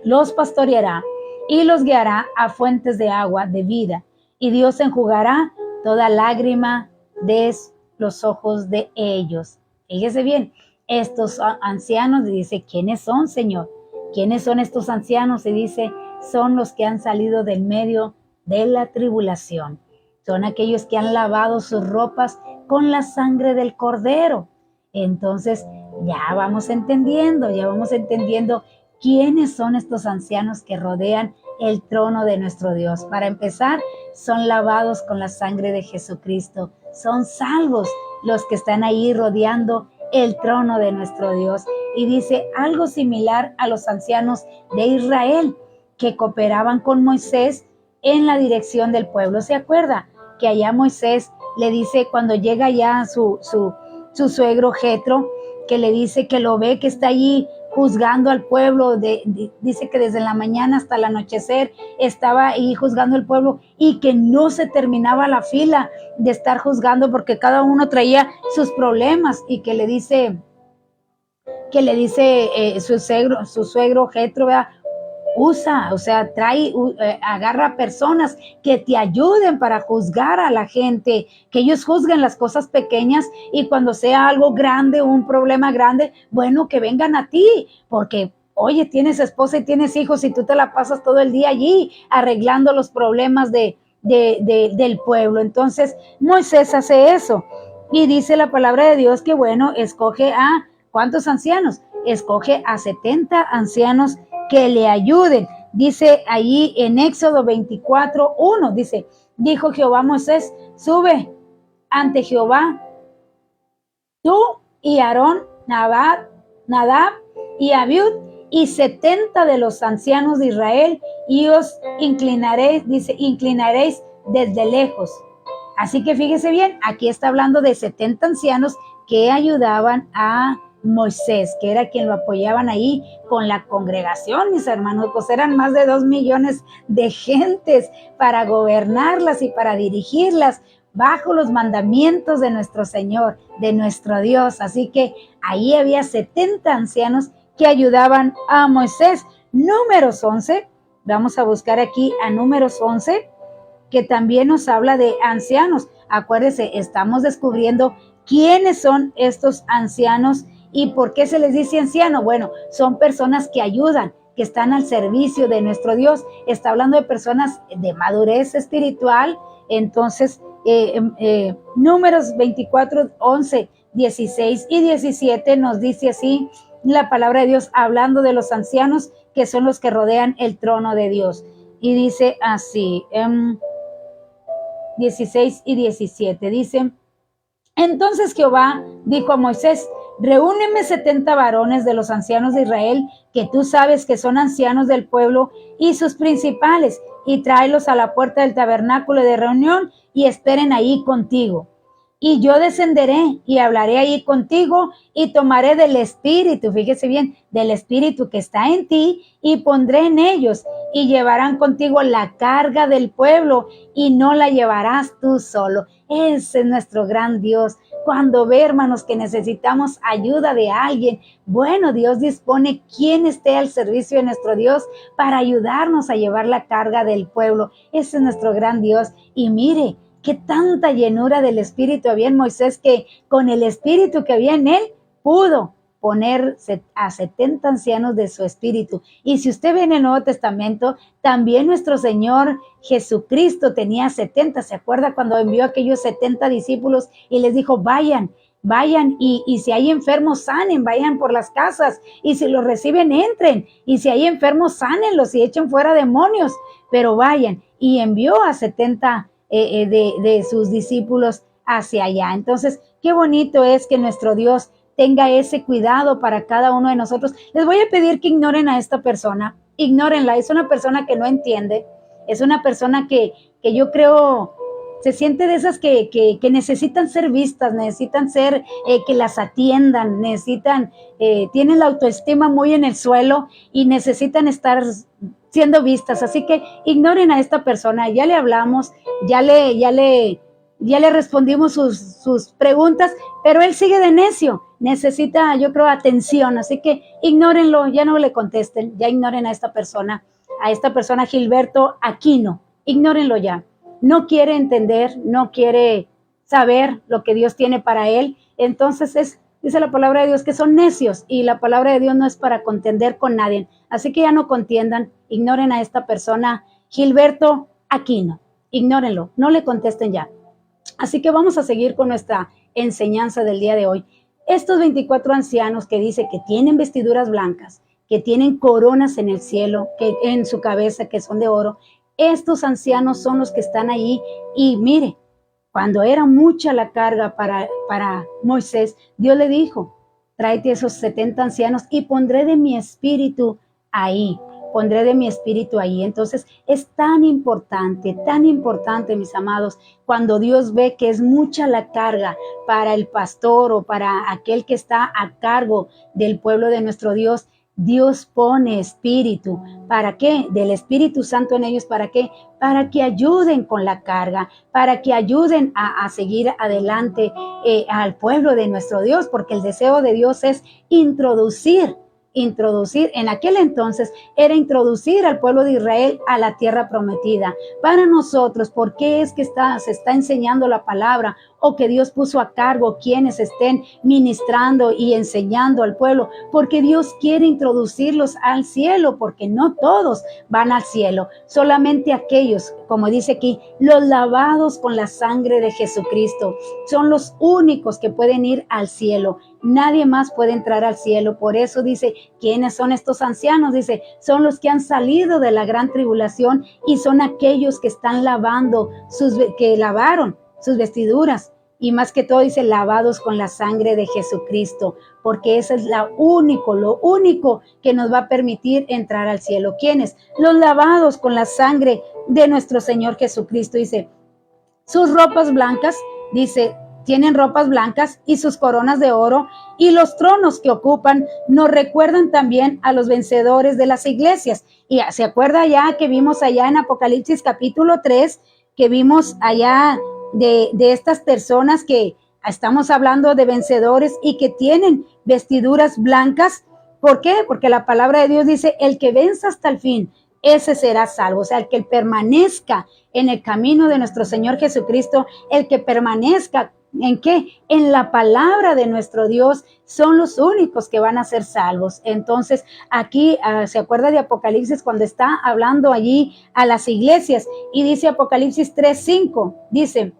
los pastoreará y los guiará a fuentes de agua de vida, y Dios enjugará toda lágrima de los ojos de ellos. Fíjese bien, estos ancianos, dice, ¿quiénes son, Señor? ¿Quiénes son estos ancianos? Y dice, son los que han salido del medio de la tribulación. Son aquellos que han lavado sus ropas con la sangre del Cordero. Entonces ya vamos entendiendo quiénes son estos ancianos que rodean el trono de nuestro Dios. Para empezar, son lavados con la sangre de Jesucristo, son salvos los que están ahí rodeando el trono de nuestro Dios. Y dice algo similar a los ancianos de Israel que cooperaban con Moisés en la dirección del pueblo. ¿Se acuerda? Que allá Moisés le dice, cuando llega ya su suegro Jetro, que le dice que lo ve que está allí juzgando al pueblo, dice que desde la mañana hasta el anochecer estaba ahí juzgando al pueblo y que no se terminaba la fila de estar juzgando porque cada uno traía sus problemas, y que le dice su suegro Jetro, ¿verdad? Agarra personas que te ayuden para juzgar a la gente, que ellos juzguen las cosas pequeñas, y cuando sea algo grande, un problema grande, bueno, que vengan a ti, porque oye, tienes esposa y tienes hijos y tú te la pasas todo el día allí arreglando los problemas del pueblo. Entonces Moisés hace eso, y dice la palabra de Dios que bueno, escoge a ¿cuántos ancianos? Escoge a 70 ancianos que le ayuden. Dice allí en Éxodo 24:1, dice, dijo Jehová a Moisés, sube ante Jehová tú y Aarón, Nadab y Abiud, y 70 de los ancianos de Israel, y os inclinaréis, dice, inclinaréis desde lejos. Así que fíjese bien, aquí está hablando de 70 ancianos que ayudaban a Moisés, que era quien lo apoyaban ahí con la congregación, mis hermanos, pues eran más de 2 millones de gentes para gobernarlas y para dirigirlas bajo los mandamientos de nuestro Señor, de nuestro Dios. Así que ahí había 70 ancianos que ayudaban a Moisés. Números 11, vamos a buscar aquí a Números 11, que también nos habla de ancianos. Acuérdense, estamos descubriendo quiénes son estos ancianos y por qué se les dice anciano. Bueno, son personas que ayudan, que están al servicio de nuestro Dios. Está hablando de personas de madurez espiritual. Entonces, Números 24, 11, 16 y 17 nos dice así la palabra de Dios, hablando de los ancianos que son los que rodean el trono de Dios. Y dice así, 16 y 17, dice, entonces Jehová dijo a Moisés, reúneme 70 varones de los ancianos de Israel, que tú sabes que son ancianos del pueblo, y sus principales, y tráelos a la puerta del tabernáculo de reunión, y esperen ahí contigo. Y yo descenderé y hablaré ahí contigo, y tomaré del espíritu, fíjese bien, del espíritu que está en ti, y pondré en ellos, y llevarán contigo la carga del pueblo, y no la llevarás tú solo. Ese es nuestro gran Dios. Cuando ve, hermanos, que necesitamos ayuda de alguien, bueno, Dios dispone quien esté al servicio de nuestro Dios para ayudarnos a llevar la carga del pueblo. Ese es nuestro gran Dios. Y mire, qué tanta llenura del Espíritu había en Moisés, que con el Espíritu que había en él pudo poner a 70 ancianos de su espíritu. Y si usted ve en el Nuevo Testamento, también nuestro Señor Jesucristo tenía 70. ¿Se acuerda cuando envió a aquellos 70 discípulos y les dijo, vayan y si hay enfermos, sanen, vayan por las casas, y si los reciben, entren, y si hay enfermos, sánenlos y echen fuera demonios, pero vayan. Y envió a 70 de sus discípulos hacia allá. Entonces, qué bonito es que nuestro Dios tenga ese cuidado para cada uno de nosotros. Les voy a pedir que ignoren a esta persona, ignórenla, es una persona que no entiende, es una persona que yo creo se siente de esas que necesitan ser vistas, necesitan ser, que las atiendan, tienen la autoestima muy en el suelo y necesitan estar siendo vistas. Así que ignoren a esta persona, ya le hablamos, ya le respondimos sus preguntas, pero él sigue de necio, necesita, yo creo, atención, así que ignórenlo, ya no le contesten, ya ignoren a esta persona Gilberto Aquino, ignórenlo ya. No quiere entender, no quiere saber lo que Dios tiene para él. Entonces dice la palabra de Dios que son necios, y la palabra de Dios no es para contender con nadie. Así que ya no contiendan, ignoren a esta persona, Gilberto Aquino, ignórenlo, no le contesten ya. Así que vamos a seguir con nuestra enseñanza del día de hoy. estos 24 ancianos que dice que tienen vestiduras blancas, que tienen coronas en el cielo, que en su cabeza, que son de oro, estos ancianos son los que están ahí. Y mire, cuando era mucha la carga para Moisés, Dios le dijo, tráete esos 70 ancianos y pondré de mi espíritu ahí, pondré de mi espíritu ahí. Entonces es tan importante, mis amados, cuando Dios ve que es mucha la carga para el pastor o para aquel que está a cargo del pueblo de nuestro Dios. Dios pone espíritu. ¿Para qué? Del Espíritu Santo en ellos. ¿Para qué? Para que ayuden con la carga, para que ayuden a seguir adelante al pueblo de nuestro Dios, porque el deseo de Dios es introducir, en aquel entonces era introducir al pueblo de Israel a la tierra prometida. Para nosotros, ¿por qué es que se está enseñando la palabra? O que Dios puso a cargo quienes estén ministrando y enseñando al pueblo, porque Dios quiere introducirlos al cielo, porque no todos van al cielo, solamente aquellos, como dice aquí, los lavados con la sangre de Jesucristo, son los únicos que pueden ir al cielo. Nadie más puede entrar al cielo. Por eso dice, ¿quiénes son estos ancianos? Dice, son los que han salido de la gran tribulación y son aquellos que están lavando, que lavaron sus vestiduras, y más que todo dice lavados con la sangre de Jesucristo, porque eso es lo único que nos va a permitir entrar al cielo. ¿Quiénes? Los lavados con la sangre de nuestro Señor Jesucristo. Dice, sus ropas blancas, dice, tienen ropas blancas y sus coronas de oro, y los tronos que ocupan nos recuerdan también a los vencedores de las iglesias. Y se acuerda ya que vimos allá en Apocalipsis capítulo 3, que vimos allá de estas personas que estamos hablando de vencedores y que tienen vestiduras blancas. ¿Por qué? Porque la palabra de Dios dice, el que venza hasta el fin, ese será salvo. O sea, el que permanezca en el camino de nuestro Señor Jesucristo, el que permanezca ¿en qué? En la palabra de nuestro Dios, son los únicos que van a ser salvos. Entonces, aquí se acuerda de Apocalipsis cuando está hablando allí a las iglesias, y dice Apocalipsis 3:5, dice,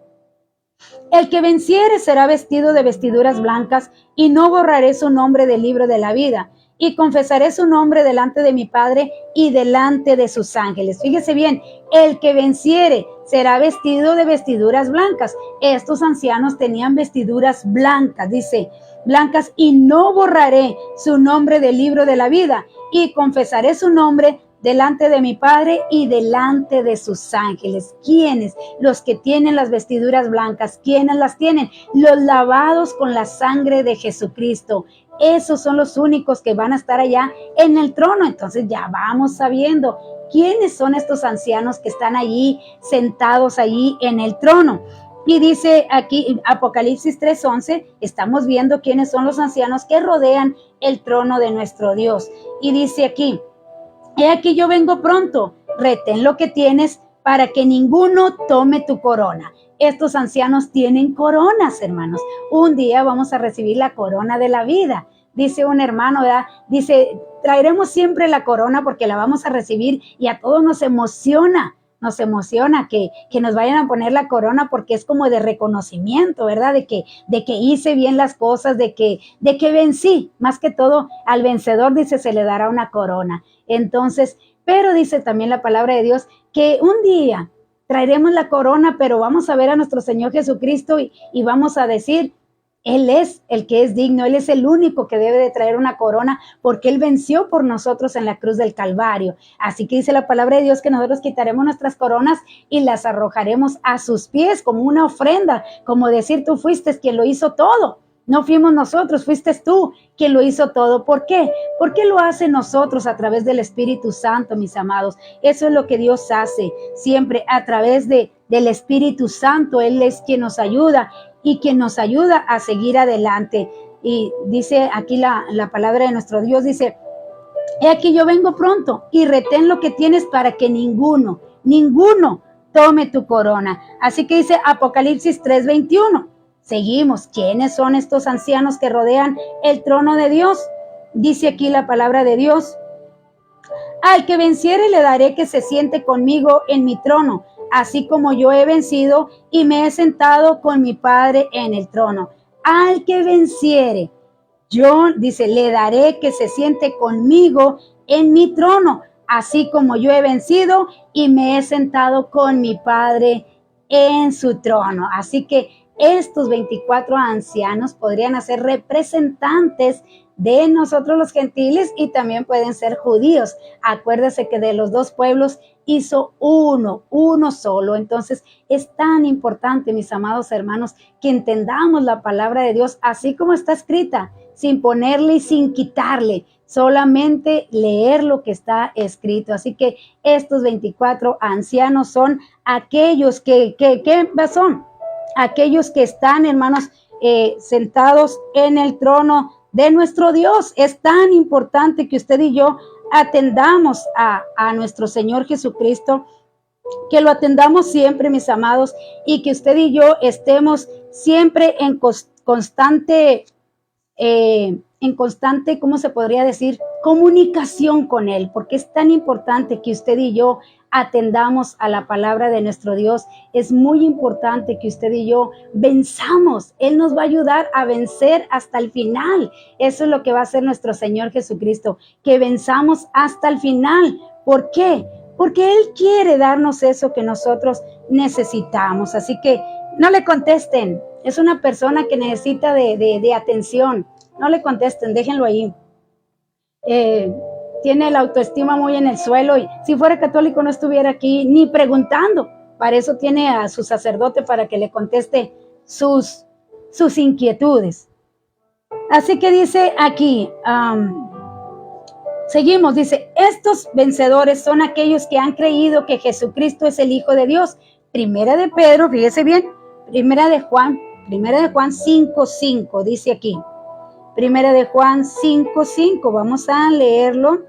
el que venciere será vestido de vestiduras blancas, y no borraré su nombre del libro de la vida, y confesaré su nombre delante de mi Padre y delante de sus ángeles. Fíjese bien, el que venciere será vestido de vestiduras blancas. Estos ancianos tenían vestiduras blancas, dice, blancas, y no borraré su nombre del libro de la vida, y confesaré su nombre delante de mi Padre y delante de sus ángeles. ¿Quiénes? Los que tienen las vestiduras blancas. ¿Quiénes las tienen? Los lavados con la sangre de Jesucristo. Esos son los únicos que van a estar allá en el trono. Entonces ya vamos sabiendo quiénes son estos ancianos que están allí sentados allí en el trono. Y dice aquí Apocalipsis 3:11, estamos viendo quiénes son los ancianos que rodean el trono de nuestro Dios. Y dice aquí, he aquí yo vengo pronto, retén lo que tienes para que ninguno tome tu corona. Estos ancianos tienen coronas, hermanos. Un día vamos a recibir la corona de la vida. Dice un hermano, ¿verdad? Dice, traeremos siempre la corona porque la vamos a recibir, y a todos nos emociona que nos vayan a poner la corona, porque es como de reconocimiento, ¿verdad? De que hice bien las cosas, de que vencí. Más que todo, al vencedor, dice, se le dará una corona. Entonces, pero dice también la palabra de Dios que un día traeremos la corona, pero vamos a ver a nuestro Señor Jesucristo y vamos a decir, Él es el que es digno, Él es el único que debe de traer una corona, porque Él venció por nosotros en la cruz del Calvario. Así que dice la palabra de Dios que nosotros quitaremos nuestras coronas y las arrojaremos a sus pies como una ofrenda, como decir, tú fuiste quien lo hizo todo. No fuimos nosotros, fuiste tú quien lo hizo todo. ¿Por qué? Porque lo hace nosotros a través del Espíritu Santo, mis amados. Eso es lo que Dios hace siempre a través del Espíritu Santo. Él es quien nos ayuda y quien nos ayuda a seguir adelante. Y dice aquí la palabra de nuestro Dios, dice, he aquí yo vengo pronto, y retén lo que tienes para que ninguno tome tu corona. Así que dice Apocalipsis 3:21. Seguimos. ¿Quiénes son estos ancianos que rodean el trono de Dios? Dice aquí la palabra de Dios, al que venciere le daré que se siente conmigo en mi trono, así como yo he vencido y me he sentado con mi Padre en el trono. Al que venciere, yo, dice, le daré que se siente conmigo en mi trono, así como yo he vencido y me he sentado con mi Padre en su trono. Así que estos 24 ancianos podrían ser representantes de nosotros los gentiles y también pueden ser judíos. Acuérdese que de los dos pueblos hizo uno solo. Entonces es tan importante, mis amados hermanos, que entendamos la palabra de Dios así como está escrita, sin ponerle y sin quitarle, solamente leer lo que está escrito. Así que estos 24 ancianos son aquellos ¿qué son? Aquellos que están, hermanos, sentados en el trono de nuestro Dios. Es tan importante que usted y yo atendamos a nuestro Señor Jesucristo, que lo atendamos siempre, mis amados, y que usted y yo estemos siempre en constante, ¿cómo se podría decir? Comunicación con Él, porque es tan importante que usted y yo atendamos a la palabra de nuestro Dios. Es muy importante que usted y yo venzamos. Él nos va a ayudar a vencer hasta el final. Eso es lo que va a hacer nuestro Señor Jesucristo, que venzamos hasta el final. ¿Por qué? Porque Él quiere darnos eso que nosotros necesitamos. Así que no le contesten. Es una persona que necesita de atención. No le contesten, déjenlo ahí. Tiene la autoestima muy en el suelo y si fuera católico no estuviera aquí ni preguntando. Para eso tiene a su sacerdote para que le conteste sus inquietudes. Así que dice aquí, seguimos, dice, estos vencedores son aquellos que han creído que Jesucristo es el Hijo de Dios. Primera de Pedro, fíjese bien, Primera de Juan 5:5 dice aquí. Primera de Juan 5:5, vamos a leerlo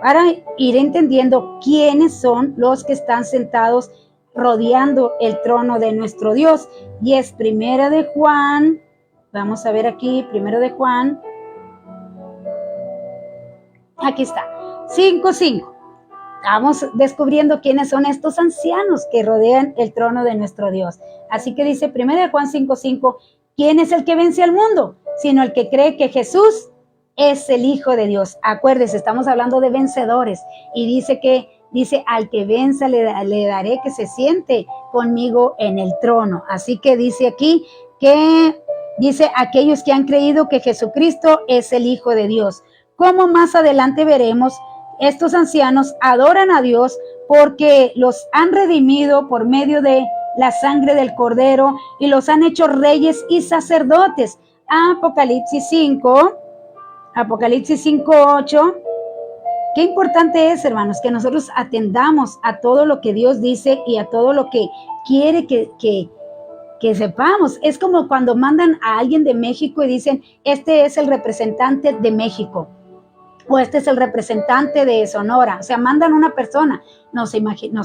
para ir entendiendo quiénes son los que están sentados rodeando el trono de nuestro Dios. Y es Primera de Juan, vamos a ver aquí, Primera de Juan, aquí está, 5:5. Estamos descubriendo quiénes son estos ancianos que rodean el trono de nuestro Dios. Así que dice Primera de Juan 5:5, ¿quién es el que vence al mundo? Sino el que cree que Jesús es el Hijo de Dios. Acuérdese, estamos hablando de vencedores. Y dice, al que venza le daré que se siente conmigo en el trono. Así que dice aquí que, dice, aquellos que han creído que Jesucristo es el Hijo de Dios. Como más adelante veremos, estos ancianos adoran a Dios porque los han redimido por medio de la sangre del Cordero y los han hecho reyes y sacerdotes. Apocalipsis 5:8. Qué importante es, hermanos, que nosotros atendamos a todo lo que Dios dice y a todo lo que quiere que sepamos. Es como cuando mandan a alguien de México y dicen, este es el representante de México, o este es el representante de Sonora. O sea, mandan una persona. Nos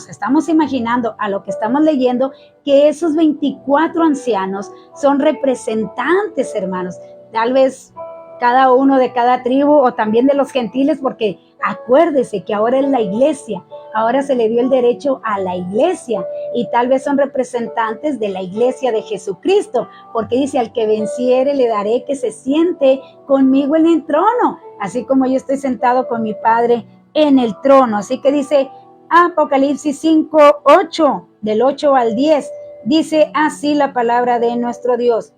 estamos imaginando a lo que estamos leyendo que esos 24 ancianos son representantes, hermanos. Tal vez cada uno de cada tribu o también de los gentiles, porque acuérdese que ahora es la iglesia. Ahora se le dio el derecho a la iglesia y tal vez son representantes de la iglesia de Jesucristo, porque dice, al que venciere le daré que se siente conmigo en el trono, así como yo estoy sentado con mi Padre en el trono. Así que dice Apocalipsis 5:8, del 8 al 10, dice así la palabra de nuestro Dios.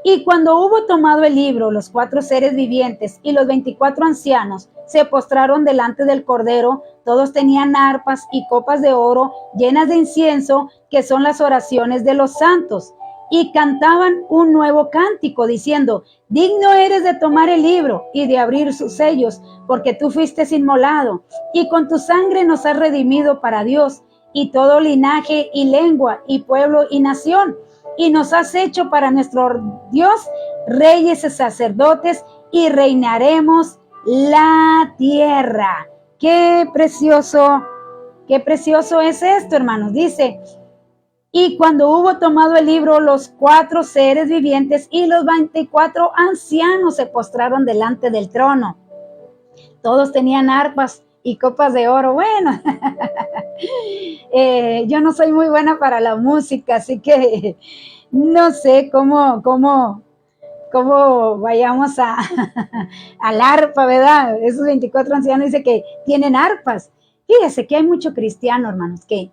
Y cuando hubo tomado el libro, los 4 seres vivientes y los 24 ancianos se postraron delante del Cordero. Todos tenían arpas y copas de oro llenas de incienso, que son las oraciones de los santos. Y cantaban un nuevo cántico, diciendo, digno eres de tomar el libro y de abrir sus sellos, porque tú fuiste inmolado, y con tu sangre nos has redimido para Dios, y todo linaje y lengua y pueblo y nación. Y nos has hecho para nuestro Dios reyes y sacerdotes, y reinaremos la tierra. Qué precioso es esto, hermanos. Dice, y cuando hubo tomado el libro, los 4 seres vivientes y los 24 ancianos se postraron delante del trono. Todos tenían arpas y copas de oro. Bueno, yo no soy muy buena para la música, así que no sé cómo cómo vayamos a al arpa, ¿verdad? Esos 24 ancianos dice que tienen arpas. Fíjese que hay mucho cristiano, hermanos, que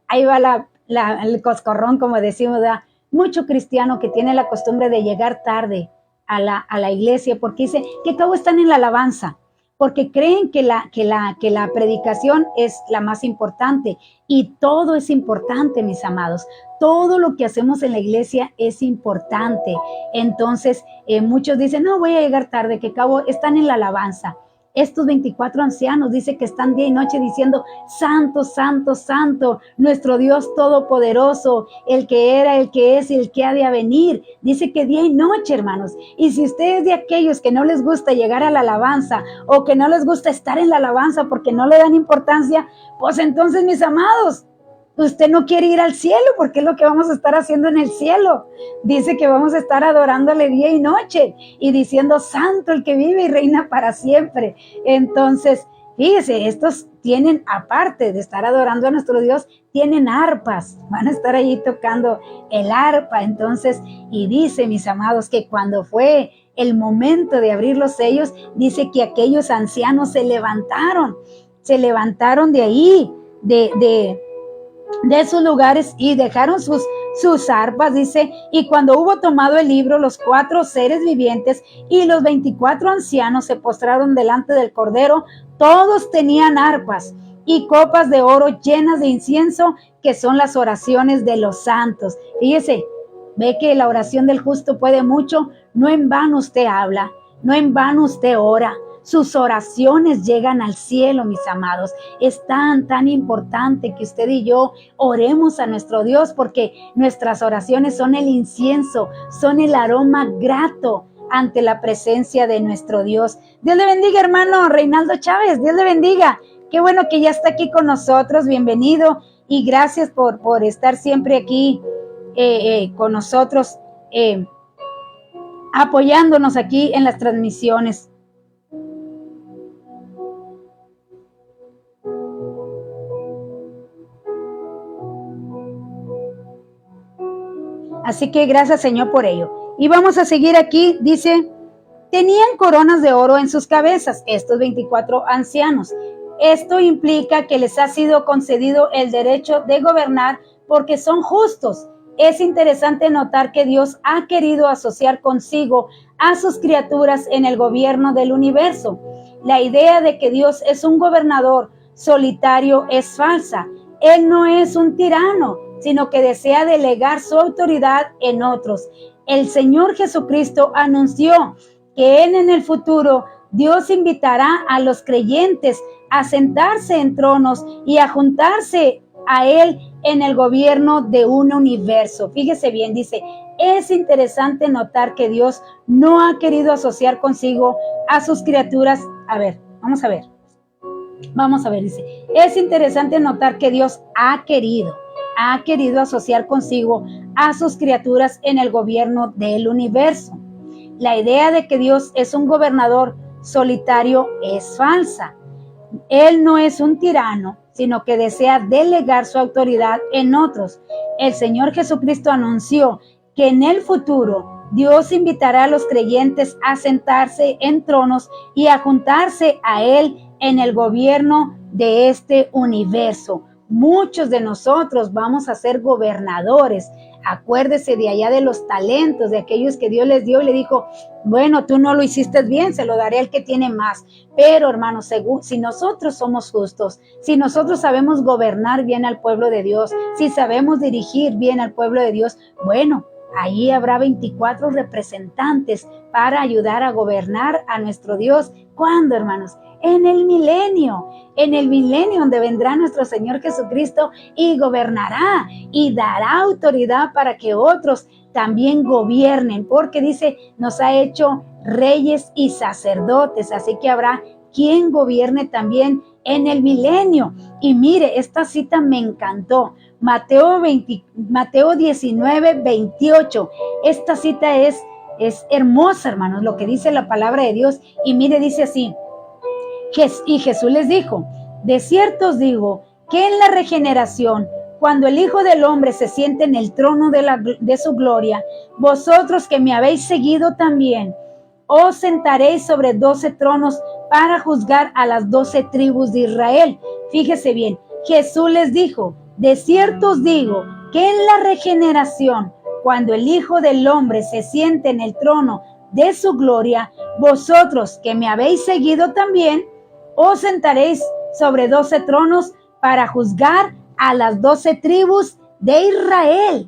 ahí va el coscorrón, como decimos, ¿verdad? Mucho cristiano que tiene la costumbre de llegar tarde a la iglesia porque dice que cabo están en la alabanza, porque creen que la predicación es la más importante, y todo es importante, mis amados. Todo lo que hacemos en la iglesia es importante. Entonces, muchos dicen, no, voy a llegar tarde, que cabo están en la alabanza. Estos 24 ancianos dice que están día y noche diciendo, santo, santo, santo, nuestro Dios todopoderoso, el que era, el que es y el que ha de venir. Dice que día y noche, hermanos. Y si ustedes de aquellos que no les gusta llegar a la alabanza, o que no les gusta estar en la alabanza porque no le dan importancia, pues entonces, mis amados, usted no quiere ir al cielo, porque es lo que vamos a estar haciendo en el cielo. Dice que vamos a estar adorándole día y noche y diciendo, santo el que vive y reina para siempre. Entonces, fíjese, estos tienen, aparte de estar adorando a nuestro Dios, tienen arpas, van a estar allí tocando el arpa. Entonces, y dice, mis amados, que cuando fue el momento de abrir los sellos, dice que aquellos ancianos se levantaron de ahí, de sus lugares, y dejaron sus arpas, dice, y cuando hubo tomado el libro, los 4 seres vivientes y los 24 ancianos se postraron delante del Cordero. Todos tenían arpas y copas de oro llenas de incienso, que son las oraciones de los santos. Fíjese, ve que la oración del justo puede mucho. No en vano usted habla, no en vano usted ora. Sus oraciones llegan al cielo, mis amados. Es tan importante que usted y yo oremos a nuestro Dios, porque nuestras oraciones son el incienso, son el aroma grato ante la presencia de nuestro Dios. Dios le bendiga, hermano Reinaldo Chávez. Dios le bendiga. Qué bueno que ya está aquí con nosotros. Bienvenido y gracias por estar siempre aquí con nosotros, apoyándonos aquí en las transmisiones. Así que gracias, Señor, por ello. Y vamos a seguir aquí. Dice, tenían coronas de oro en sus cabezas, estos 24 ancianos. Esto implica que les ha sido concedido el derecho de gobernar porque son justos. Es interesante notar que Dios ha querido asociar consigo a sus criaturas en el gobierno del universo. La idea de que Dios es un gobernador solitario es falsa. Él no es un tirano, sino que desea delegar su autoridad en otros. El Señor Jesucristo anunció que en el futuro Dios invitará a los creyentes a sentarse en tronos y a juntarse a Él en el gobierno de un universo. Fíjese bien, dice, es interesante notar que Dios no ha querido asociar consigo a sus criaturas. A ver, vamos a ver, dice, es interesante notar que Dios ha querido asociar consigo a sus criaturas en el gobierno del universo. La idea de que Dios es un gobernador solitario es falsa. Él no es un tirano, sino que desea delegar su autoridad en otros. El Señor Jesucristo anunció que en el futuro Dios invitará a los creyentes a sentarse en tronos y a juntarse a Él en el gobierno de este universo. Muchos de nosotros vamos a ser gobernadores. Acuérdese de allá de los talentos, de aquellos que Dios les dio y le dijo, bueno, tú no lo hiciste bien, se lo daré al que tiene más. Pero, hermanos, si nosotros somos justos, si nosotros sabemos gobernar bien al pueblo de Dios, si sabemos dirigir bien al pueblo de Dios, bueno, ahí habrá 24 representantes para ayudar a gobernar a nuestro Dios. ¿Cuándo, hermanos? En el milenio donde vendrá nuestro Señor Jesucristo y gobernará y dará autoridad para que otros también gobiernen, porque dice, nos ha hecho reyes y sacerdotes, así que habrá quien gobierne también en el milenio. Y mire, esta cita me encantó, Mateo 19, 28, esta cita es hermosa, hermanos, lo que dice la palabra de Dios. Y mire, dice así, y Jesús les dijo, de cierto os digo que en la regeneración, cuando el Hijo del Hombre se siente en el trono de su gloria, vosotros que me habéis seguido también, os sentaréis sobre 12 tronos para juzgar a las 12 tribus de Israel. Fíjese bien, Jesús les dijo, de cierto os digo que en la regeneración, cuando el Hijo del Hombre se siente en el trono de su gloria, vosotros que me habéis seguido también, os sentaréis sobre 12 tronos para juzgar a las 12 tribus de Israel.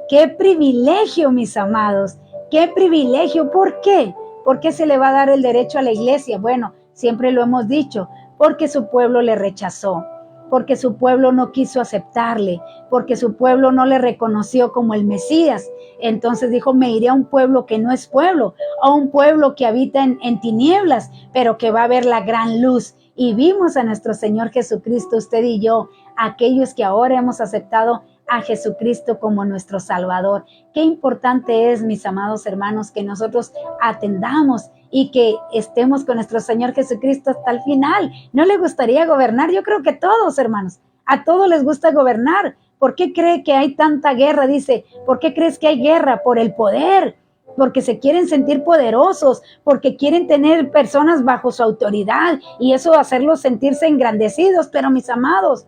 ¡Qué privilegio, mis amados! ¡Qué privilegio! ¿Por qué? ¿Por qué se le va a dar el derecho a la iglesia? Bueno, siempre lo hemos dicho, porque su pueblo le rechazó, porque su pueblo no quiso aceptarle, porque su pueblo no le reconoció como el Mesías. Entonces dijo, me iré a un pueblo que no es pueblo, a un pueblo que habita en tinieblas, pero que va a ver la gran luz. Y vimos a nuestro Señor Jesucristo, usted y yo, aquellos que ahora hemos aceptado a Jesucristo como nuestro Salvador. Qué importante es, mis amados hermanos, que nosotros atendamos y que estemos con nuestro Señor Jesucristo hasta el final. ¿No le gustaría gobernar? Yo creo que todos, hermanos, a todos les gusta gobernar. ¿Por qué cree que hay tanta guerra? Dice, ¿por qué crees que hay guerra? Por el poder, porque se quieren sentir poderosos, porque quieren tener personas bajo su autoridad y eso hacerlos sentirse engrandecidos. Pero mis amados,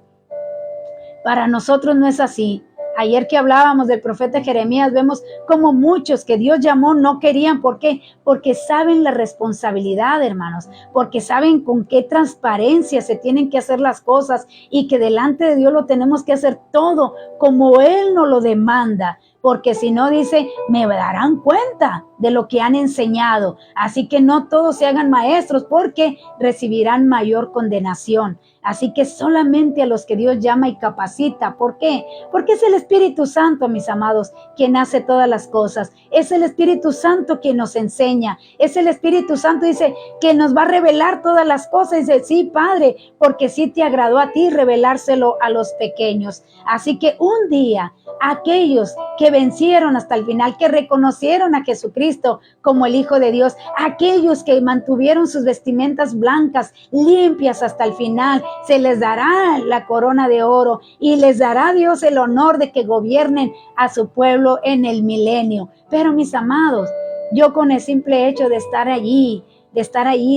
para nosotros no es así. Ayer que hablábamos del profeta Jeremías, vemos como muchos que Dios llamó no querían. ¿Por qué? Porque saben la responsabilidad, hermanos, porque saben con qué transparencia se tienen que hacer las cosas y que delante de Dios lo tenemos que hacer todo como Él nos lo demanda. Porque si no, dice, me darán cuenta de lo que han enseñado. Así que no todos se hagan maestros porque recibirán mayor condenación. Así que solamente a los que Dios llama y capacita. ¿Por qué? Porque es el Espíritu Santo, mis amados, quien hace todas las cosas. Es el Espíritu Santo quien nos enseña. Es el Espíritu Santo, dice, que nos va a revelar todas las cosas. Dice, sí, Padre, porque sí te agradó a ti revelárselo a los pequeños. Así que un día, aquellos que vencieron hasta el final, que reconocieron a Jesucristo como el Hijo de Dios, aquellos que mantuvieron sus vestimentas blancas, limpias hasta el final, se les dará la corona de oro y les dará Dios el honor de que gobiernen a su pueblo en el milenio. Pero mis amados, yo con el simple hecho de estar allí,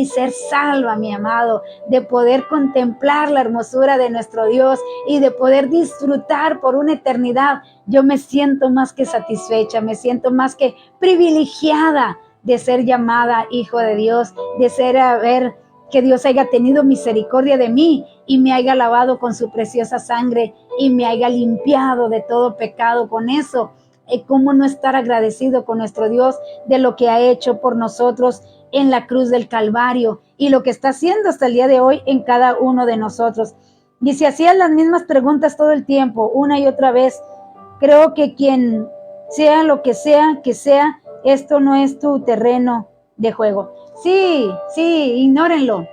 ser salva, mi amado, de poder contemplar la hermosura de nuestro Dios y de poder disfrutar por una eternidad, yo me siento más que satisfecha, me siento más que privilegiada de ser llamada hijo de Dios, de ser que Dios haya tenido misericordia de mí y me haya lavado con su preciosa sangre y me haya limpiado de todo pecado. Con eso, ¿cómo no estar agradecido con nuestro Dios de lo que ha hecho por nosotros en la cruz del Calvario y lo que está haciendo hasta el día de hoy en cada uno de nosotros? Y si hacías las mismas preguntas todo el tiempo, una y otra vez, creo que quien sea lo que sea, esto no es tu terreno de juego. Sí, ignórenlo,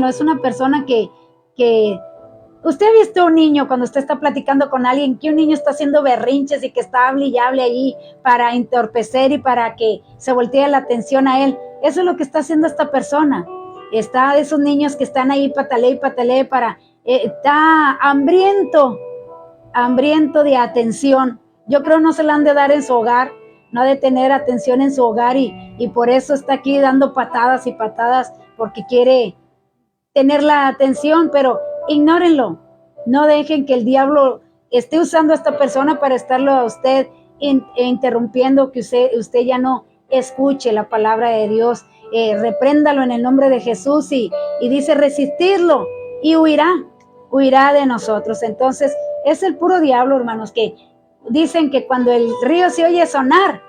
es una persona que usted ha visto a un niño cuando usted está platicando con alguien, que un niño está haciendo berrinches y que está hable y hable allí para entorpecer y para que se voltee la atención a él. Eso es lo que está haciendo esta persona. Está de esos niños que están ahí patalee está hambriento de atención. Yo creo no se la han de dar en su hogar, no ha de tener atención en su hogar y por eso está aquí dando patadas y patadas porque quiere tener la atención, pero ignórenlo. No dejen que el diablo esté usando a esta persona para estarlo a usted interrumpiendo, que usted ya no escuche la palabra de Dios. Repréndalo en el nombre de Jesús y dice resistirlo y huirá de nosotros. Entonces es el puro diablo, hermanos, que dicen que cuando el río se oye sonar,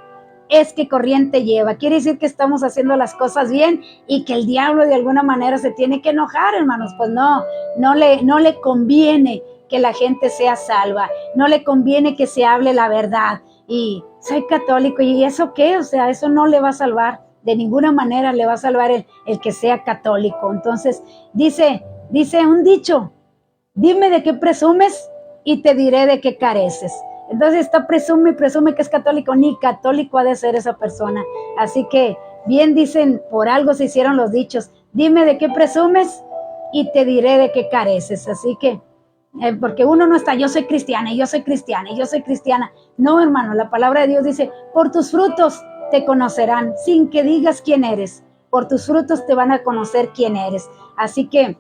es que corriente lleva. Quiere decir que estamos haciendo las cosas bien y que el diablo de alguna manera se tiene que enojar, hermanos. Pues no le conviene que la gente sea salva. No le conviene que se hable la verdad. Y soy católico, ¿y eso qué? O sea, eso no le va a salvar. De ninguna manera le va a salvar el que sea católico. Entonces, dice un dicho, dime de qué presumes y te diré de qué careces. Entonces presume que es católico, ni católico ha de ser esa persona. Así que bien dicen, por algo se hicieron los dichos, dime de qué presumes y te diré de qué careces. Así que porque uno no está, yo soy cristiana, y yo soy cristiana, y yo soy cristiana. No, hermano, la palabra de Dios dice, por tus frutos te conocerán, sin que digas quién eres. Por tus frutos te van a conocer quién eres. Así que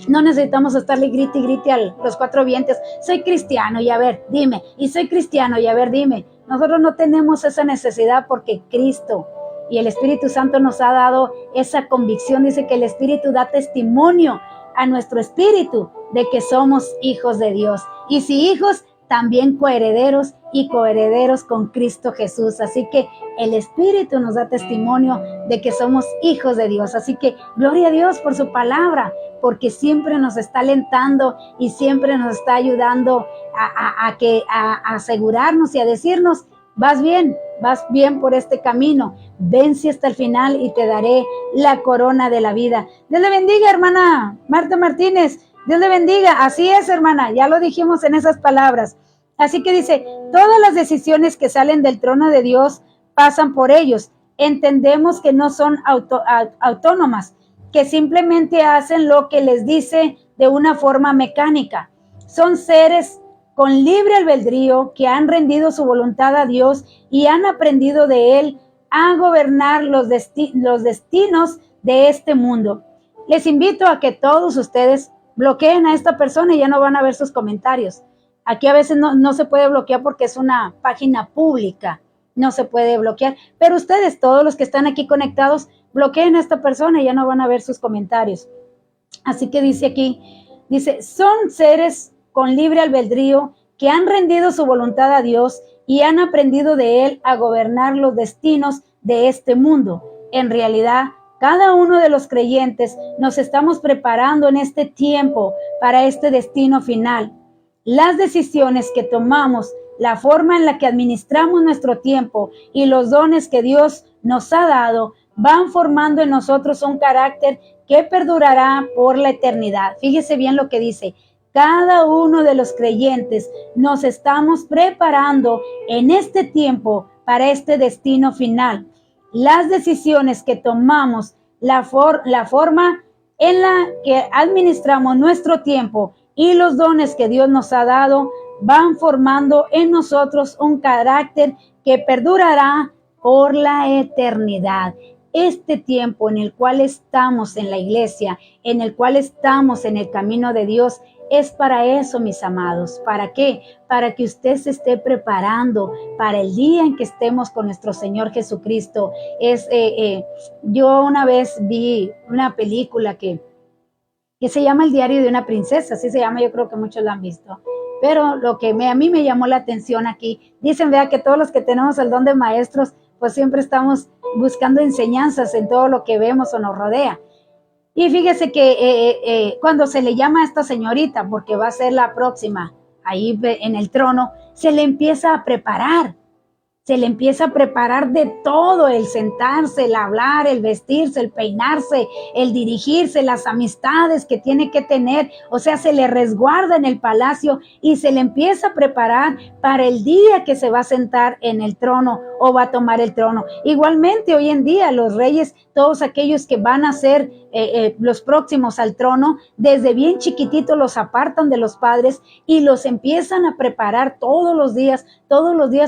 no necesitamos estarle grite y grite a los cuatro vientos, soy cristiano, y a ver, dime, y soy cristiano, y a ver, dime. Nosotros no tenemos esa necesidad porque Cristo y el Espíritu Santo nos ha dado esa convicción. Dice que el Espíritu da testimonio a nuestro espíritu de que somos hijos de Dios. Y si hijos, también coherederos y coherederos con Cristo Jesús. Así que el Espíritu nos da testimonio de que somos hijos de Dios. Así que gloria a Dios por su palabra, porque siempre nos está alentando y siempre nos está ayudando a asegurarnos y a decirnos, vas bien por este camino, vence hasta el final y te daré la corona de la vida. Dios le bendiga, hermana Marta Martínez, Dios le bendiga. Así es, hermana, ya lo dijimos en esas palabras. Así que dice, todas las decisiones que salen del trono de Dios pasan por ellos. Entendemos que no son autónomas, que simplemente hacen lo que les dice de una forma mecánica. Son seres con libre albedrío que han rendido su voluntad a Dios y han aprendido de Él a gobernar los destinos de este mundo. Les invito a que todos ustedes bloqueen a esta persona y ya no van a ver sus comentarios. Aquí a veces no se puede bloquear porque es una página pública, no se puede bloquear, pero ustedes, todos los que están aquí conectados, bloqueen a esta persona y ya no van a ver sus comentarios. Así que dice aquí, dice, son seres con libre albedrío que han rendido su voluntad a Dios y han aprendido de Él a gobernar los destinos de este mundo. En realidad, cada uno de los creyentes nos estamos preparando en este tiempo para este destino final. Las decisiones que tomamos, la forma en la que administramos nuestro tiempo y los dones que Dios nos ha dado van formando en nosotros un carácter que perdurará por la eternidad. Fíjese bien lo que dice. Cada uno de los creyentes nos estamos preparando en este tiempo para este destino final. Las decisiones que tomamos, la forma en la que administramos nuestro tiempo y los dones que Dios nos ha dado van formando en nosotros un carácter que perdurará por la eternidad. Este tiempo en el cual estamos en la iglesia, en el cual estamos en el camino de Dios, es para eso, mis amados. ¿Para qué? Para que usted se esté preparando para el día en que estemos con nuestro Señor Jesucristo. Yo una vez vi una película que se llama El diario de una princesa, así se llama, yo creo que muchos la han visto. Pero lo que a mí me llamó la atención aquí, dicen, vea, que todos los que tenemos el don de maestros, pues siempre estamos buscando enseñanzas en todo lo que vemos o nos rodea. Y fíjese que cuando se le llama a esta señorita, porque va a ser la próxima ahí en el trono, se le empieza a preparar. Se le empieza a preparar de todo, el sentarse, el hablar, el vestirse, el peinarse, el dirigirse, las amistades que tiene que tener. O sea, se le resguarda en el palacio y se le empieza a preparar para el día que se va a sentar en el trono o va a tomar el trono. Igualmente, hoy en día, los reyes, todos aquellos que van a ser los próximos al trono, desde bien chiquititos los apartan de los padres y los empiezan a preparar todos los días.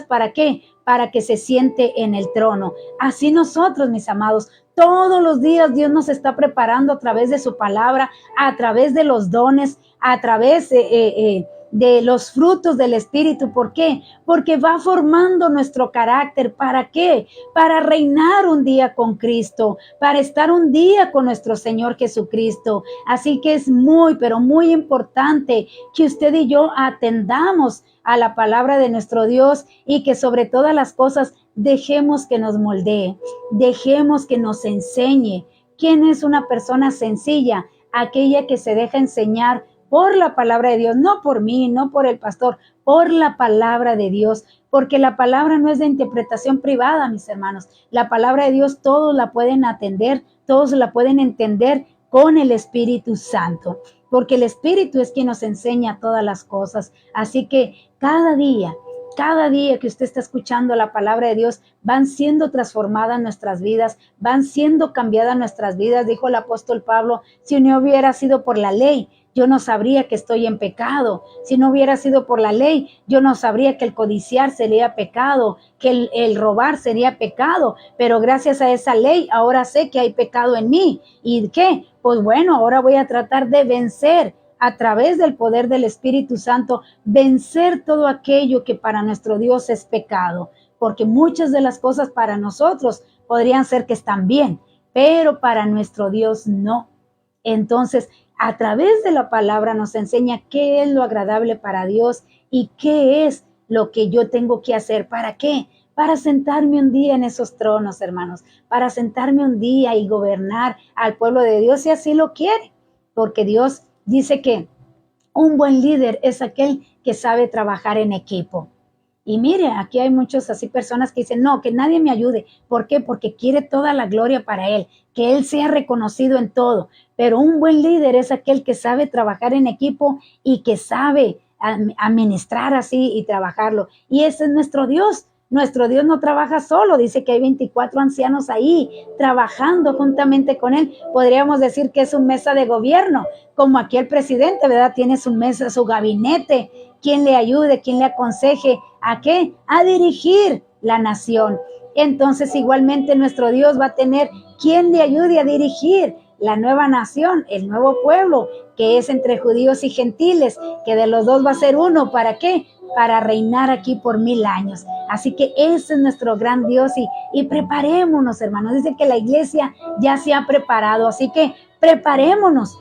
¿Para qué? Para que se siente en el trono. Así nosotros, mis amados, todos los días Dios nos está preparando a través de su palabra, a través de los dones, a través de los frutos del Espíritu. ¿Por qué? Porque va formando nuestro carácter. ¿Para qué? Para reinar un día con Cristo, para estar un día con nuestro Señor Jesucristo. Así que es muy, pero muy importante que usted y yo atendamos a la palabra de nuestro Dios y que sobre todas las cosas dejemos que nos moldee, dejemos que nos enseñe. ¿Quién es una persona sencilla? Aquella que se deja enseñar por la palabra de Dios, no por mí, no por el pastor, por la palabra de Dios, porque la palabra no es de interpretación privada, mis hermanos. La palabra de Dios todos la pueden atender, todos la pueden entender con el Espíritu Santo, porque el Espíritu es quien nos enseña todas las cosas. Así que cada día que usted está escuchando la palabra de Dios, van siendo transformadas nuestras vidas, van siendo cambiadas nuestras vidas. Dijo el apóstol Pablo, si no hubiera sido por la ley, yo no sabría que estoy en pecado. Si no hubiera sido por la ley, yo no sabría que el codiciar sería pecado, que el robar sería pecado. Pero gracias a esa ley, ahora sé que hay pecado en mí. ¿Y qué? Pues bueno, ahora voy a tratar de vencer a través del poder del Espíritu Santo, vencer todo aquello que para nuestro Dios es pecado. Porque muchas de las cosas para nosotros podrían ser que están bien, pero para nuestro Dios no. Entonces, a través de la palabra nos enseña qué es lo agradable para Dios y qué es lo que yo tengo que hacer. ¿Para qué? Para sentarme un día en esos tronos, hermanos, para sentarme un día y gobernar al pueblo de Dios si así lo quiere, porque Dios dice que un buen líder es aquel que sabe trabajar en equipo. Y mire, aquí hay muchos así personas que dicen, no, que nadie me ayude. ¿Por qué? Porque quiere toda la gloria para él, que él sea reconocido en todo. Pero un buen líder es aquel que sabe trabajar en equipo y que sabe administrar así y trabajarlo. Y ese es nuestro Dios. Nuestro Dios no trabaja solo, dice que hay 24 ancianos ahí trabajando juntamente con él. Podríamos decir que es su mesa de gobierno, como aquí el presidente, ¿verdad? Tiene su mesa, su gabinete, quien le ayude, quien le aconseje, ¿a qué? A dirigir la nación. Entonces igualmente nuestro Dios va a tener quien le ayude a dirigir la nueva nación, el nuevo pueblo, que es entre judíos y gentiles, que de los dos va a ser uno. ¿Para qué? Para reinar aquí por 1000 años. Así que ese es nuestro gran Dios y preparémonos, hermanos. Dice que la iglesia ya se ha preparado, así que preparémonos.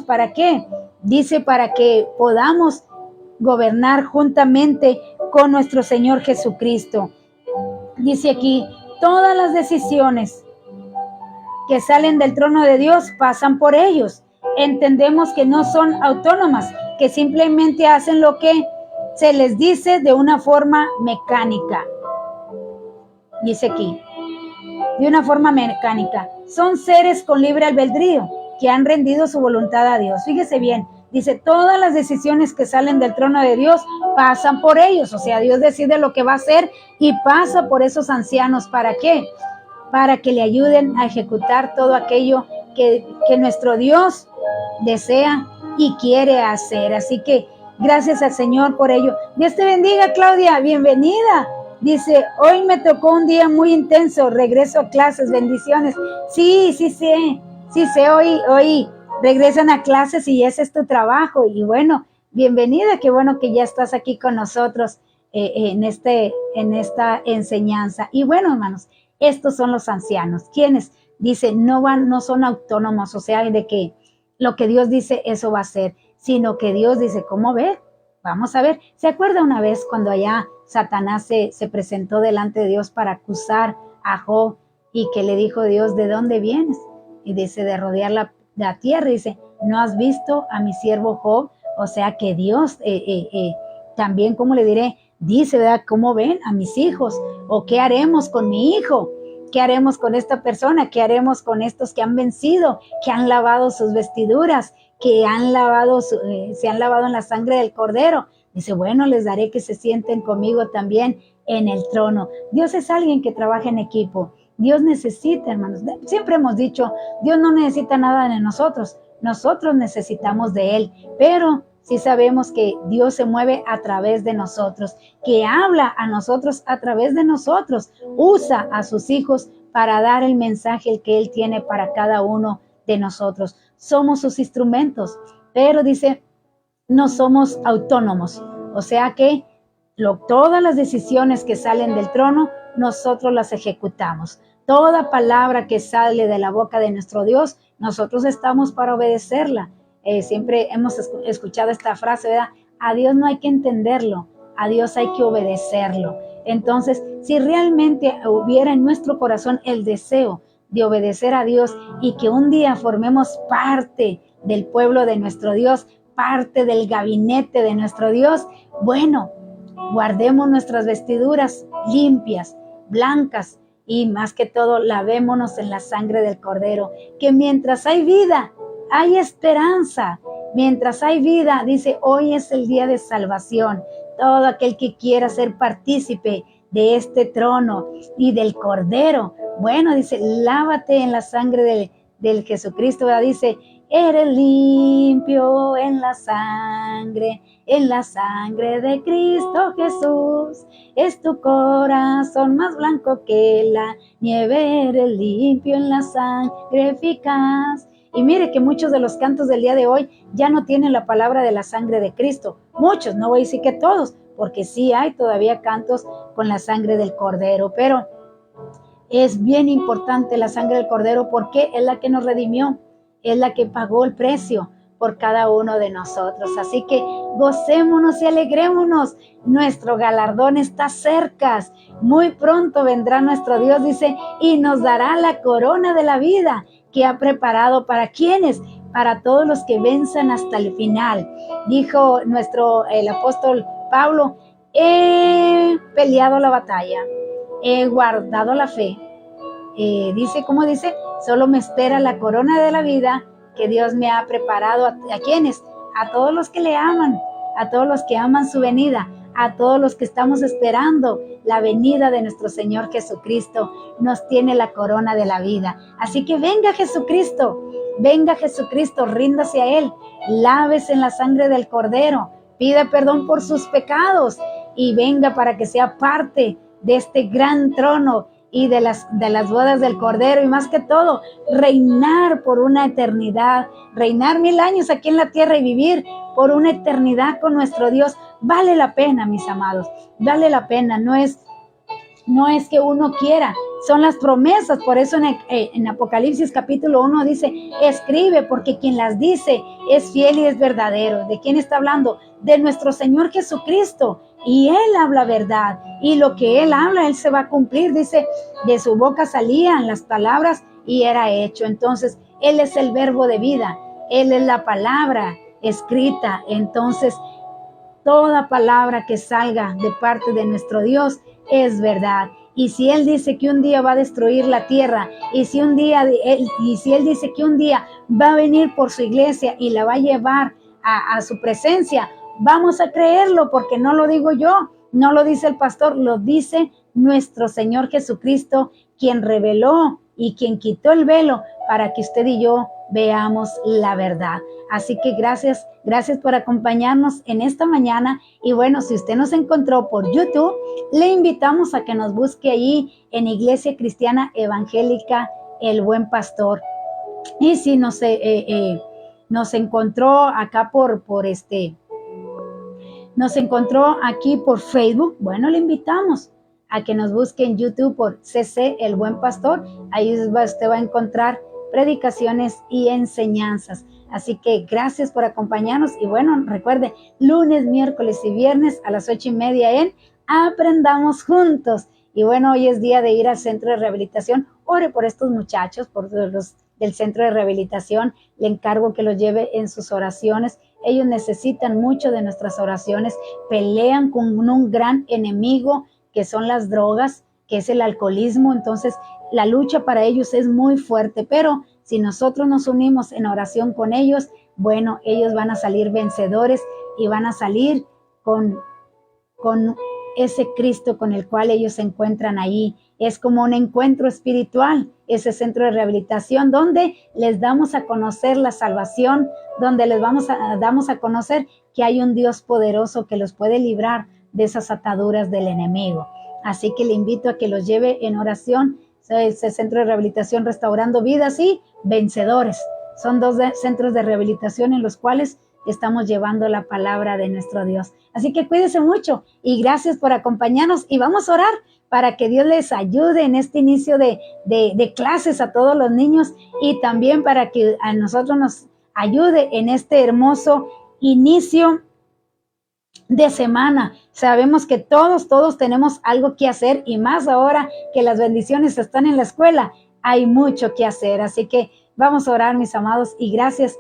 ¿Para qué? Dice para que podamos gobernar juntamente con nuestro Señor Jesucristo. Dice aquí, todas las decisiones que salen del trono de Dios pasan por ellos. Entendemos que no son autónomas, que simplemente hacen lo que se les dice de una forma mecánica. Dice aquí, de una forma mecánica. Son seres con libre albedrío que han rendido su voluntad a Dios. Fíjese bien, dice, todas las decisiones que salen del trono de Dios pasan por ellos. O sea, Dios decide lo que va a hacer y pasa por esos ancianos. ¿Para qué? Para que le ayuden a ejecutar todo aquello que nuestro Dios desea y quiere hacer. Así que gracias al Señor por ello. Dios te bendiga, Claudia, bienvenida. Dice, hoy me tocó un día muy intenso, regreso a clases, bendiciones. Sí sé, hoy regresan a clases y ese es tu trabajo. Y bueno, bienvenida, qué bueno que ya estás aquí con nosotros en esta enseñanza. Y bueno, hermanos, estos son los ancianos, quienes dicen no son autónomos, o sea, de que lo que Dios dice, eso va a ser, sino que Dios dice, ¿cómo ver? Vamos a ver. ¿Se acuerda una vez cuando allá Satanás se presentó delante de Dios para acusar a Job y que le dijo Dios, ¿de dónde vienes? Y dice, de rodear la tierra. Y dice, ¿no has visto a mi siervo Job? O sea que Dios también, ¿cómo le diré? Dice, ¿verdad? ¿Cómo ven a mis hijos? ¿O qué haremos con mi hijo? ¿Qué haremos con esta persona? ¿Qué haremos con estos que han vencido, que han lavado sus vestiduras, que se han lavado en la sangre del Cordero? Dice, bueno, les daré que se sienten conmigo también en el trono. Dios es alguien que trabaja en equipo. Dios necesita, hermanos. Siempre hemos dicho, Dios no necesita nada de nosotros. Nosotros necesitamos de Él. Pero sí sabemos que Dios se mueve a través de nosotros, que habla a nosotros a través de nosotros, usa a sus hijos para dar el mensaje que Él tiene para cada uno de nosotros. Somos sus instrumentos, pero dice, no somos autónomos. O sea que todas las decisiones que salen del trono, nosotros las ejecutamos. Toda palabra que sale de la boca de nuestro Dios, nosotros estamos para obedecerla. Siempre hemos escuchado esta frase, ¿verdad? A Dios no hay que entenderlo, a Dios hay que obedecerlo. Entonces, si realmente hubiera en nuestro corazón el deseo de obedecer a Dios y que un día formemos parte del pueblo de nuestro Dios, parte del gabinete de nuestro Dios, bueno, guardemos nuestras vestiduras limpias, blancas, y más que todo, lavémonos en la sangre del Cordero, que mientras hay vida, hay esperanza. Mientras hay vida, dice, hoy es el día de salvación. Todo aquel que quiera ser partícipe de este trono y del Cordero, bueno, dice, lávate en la sangre del Jesucristo, ¿verdad? Dice, eres limpio en la sangre de Cristo Jesús. Es tu corazón más blanco que la nieve, eres limpio en la sangre eficaz. Y mire que muchos de los cantos del día de hoy ya no tienen la palabra de la sangre de Cristo. Muchos, no voy a decir que todos, porque sí hay todavía cantos con la sangre del Cordero, pero es bien importante la sangre del Cordero porque es la que nos redimió, es la que pagó el precio por cada uno de nosotros. Así que gocémonos y alegrémonos. Nuestro galardón está cerca. Muy pronto vendrá nuestro Dios, dice, y nos dará la corona de la vida que ha preparado para quienes, para todos los que venzan hasta el final. Dijo el apóstol Pablo, he peleado la batalla, he guardado la fe. ¿Cómo dice? Solo me espera la corona de la vida que Dios me ha preparado. ¿A quiénes? A todos los que le aman, a todos los que aman su venida, a todos los que estamos esperando la venida de nuestro Señor Jesucristo. Nos tiene la corona de la vida. Así que venga Jesucristo, ríndase a Él, lávese en la sangre del Cordero, pida perdón por sus pecados y venga para que sea parte de este gran trono y de las bodas del Cordero, y más que todo, reinar por una eternidad, reinar 1000 años aquí en la tierra y vivir por una eternidad con nuestro Dios. Vale la pena, mis amados, vale la pena. No es que uno quiera, son las promesas. Por eso en Apocalipsis capítulo 1 dice, escribe, porque quien las dice es fiel y es verdadero. ¿De quién está hablando? De nuestro Señor Jesucristo. Y Él habla verdad, y lo que Él habla, Él se va a cumplir. Dice, de su boca salían las palabras y era hecho. Entonces, Él es el verbo de vida, Él es la palabra escrita. Entonces, toda palabra que salga de parte de nuestro Dios es verdad. Y si Él dice que un día va a destruir la tierra, y si Él dice que un día va a venir por su iglesia y la va a llevar a su presencia, vamos a creerlo, porque no lo digo yo, no lo dice el pastor, lo dice nuestro Señor Jesucristo, quien reveló y quien quitó el velo para que usted y yo veamos la verdad. Así que gracias por acompañarnos en esta mañana. Y bueno, si usted nos encontró por YouTube, le invitamos a que nos busque allí en Iglesia Cristiana Evangélica El Buen Pastor. Y si nos encontró acá nos encontró aquí por Facebook, bueno, le invitamos a que nos busque en YouTube por CC El Buen Pastor. Ahí usted va a encontrar predicaciones y enseñanzas. Así que gracias por acompañarnos. Y bueno, recuerde, lunes, miércoles y viernes a las 8:30 en Aprendamos Juntos. Y bueno, hoy es día de ir al centro de rehabilitación. Ore por estos muchachos, por los del centro de rehabilitación. Le encargo que los lleve en sus oraciones. Ellos necesitan mucho de nuestras oraciones. Pelean con un gran enemigo que son las drogas, que es el alcoholismo. Entonces, la lucha para ellos es muy fuerte, pero si nosotros nos unimos en oración con ellos, bueno, ellos van a salir vencedores y van a salir con ese Cristo con el cual ellos se encuentran ahí. Es como un encuentro espiritual, ese centro de rehabilitación, donde les damos a conocer la salvación, donde les damos a conocer que hay un Dios poderoso que los puede librar de esas ataduras del enemigo. Así que le invito a que los lleve en oración. Ese centro de rehabilitación Restaurando Vidas y Vencedores. Son 2 centros de rehabilitación en los cuales estamos llevando la palabra de nuestro Dios. Así que cuídense mucho y gracias por acompañarnos, y vamos a orar para que Dios les ayude en este inicio de clases a todos los niños, y también para que a nosotros nos ayude en este hermoso inicio de semana. Sabemos que todos tenemos algo que hacer, y más ahora que las bendiciones están en la escuela, hay mucho que hacer. Así que vamos a orar, mis amados, y gracias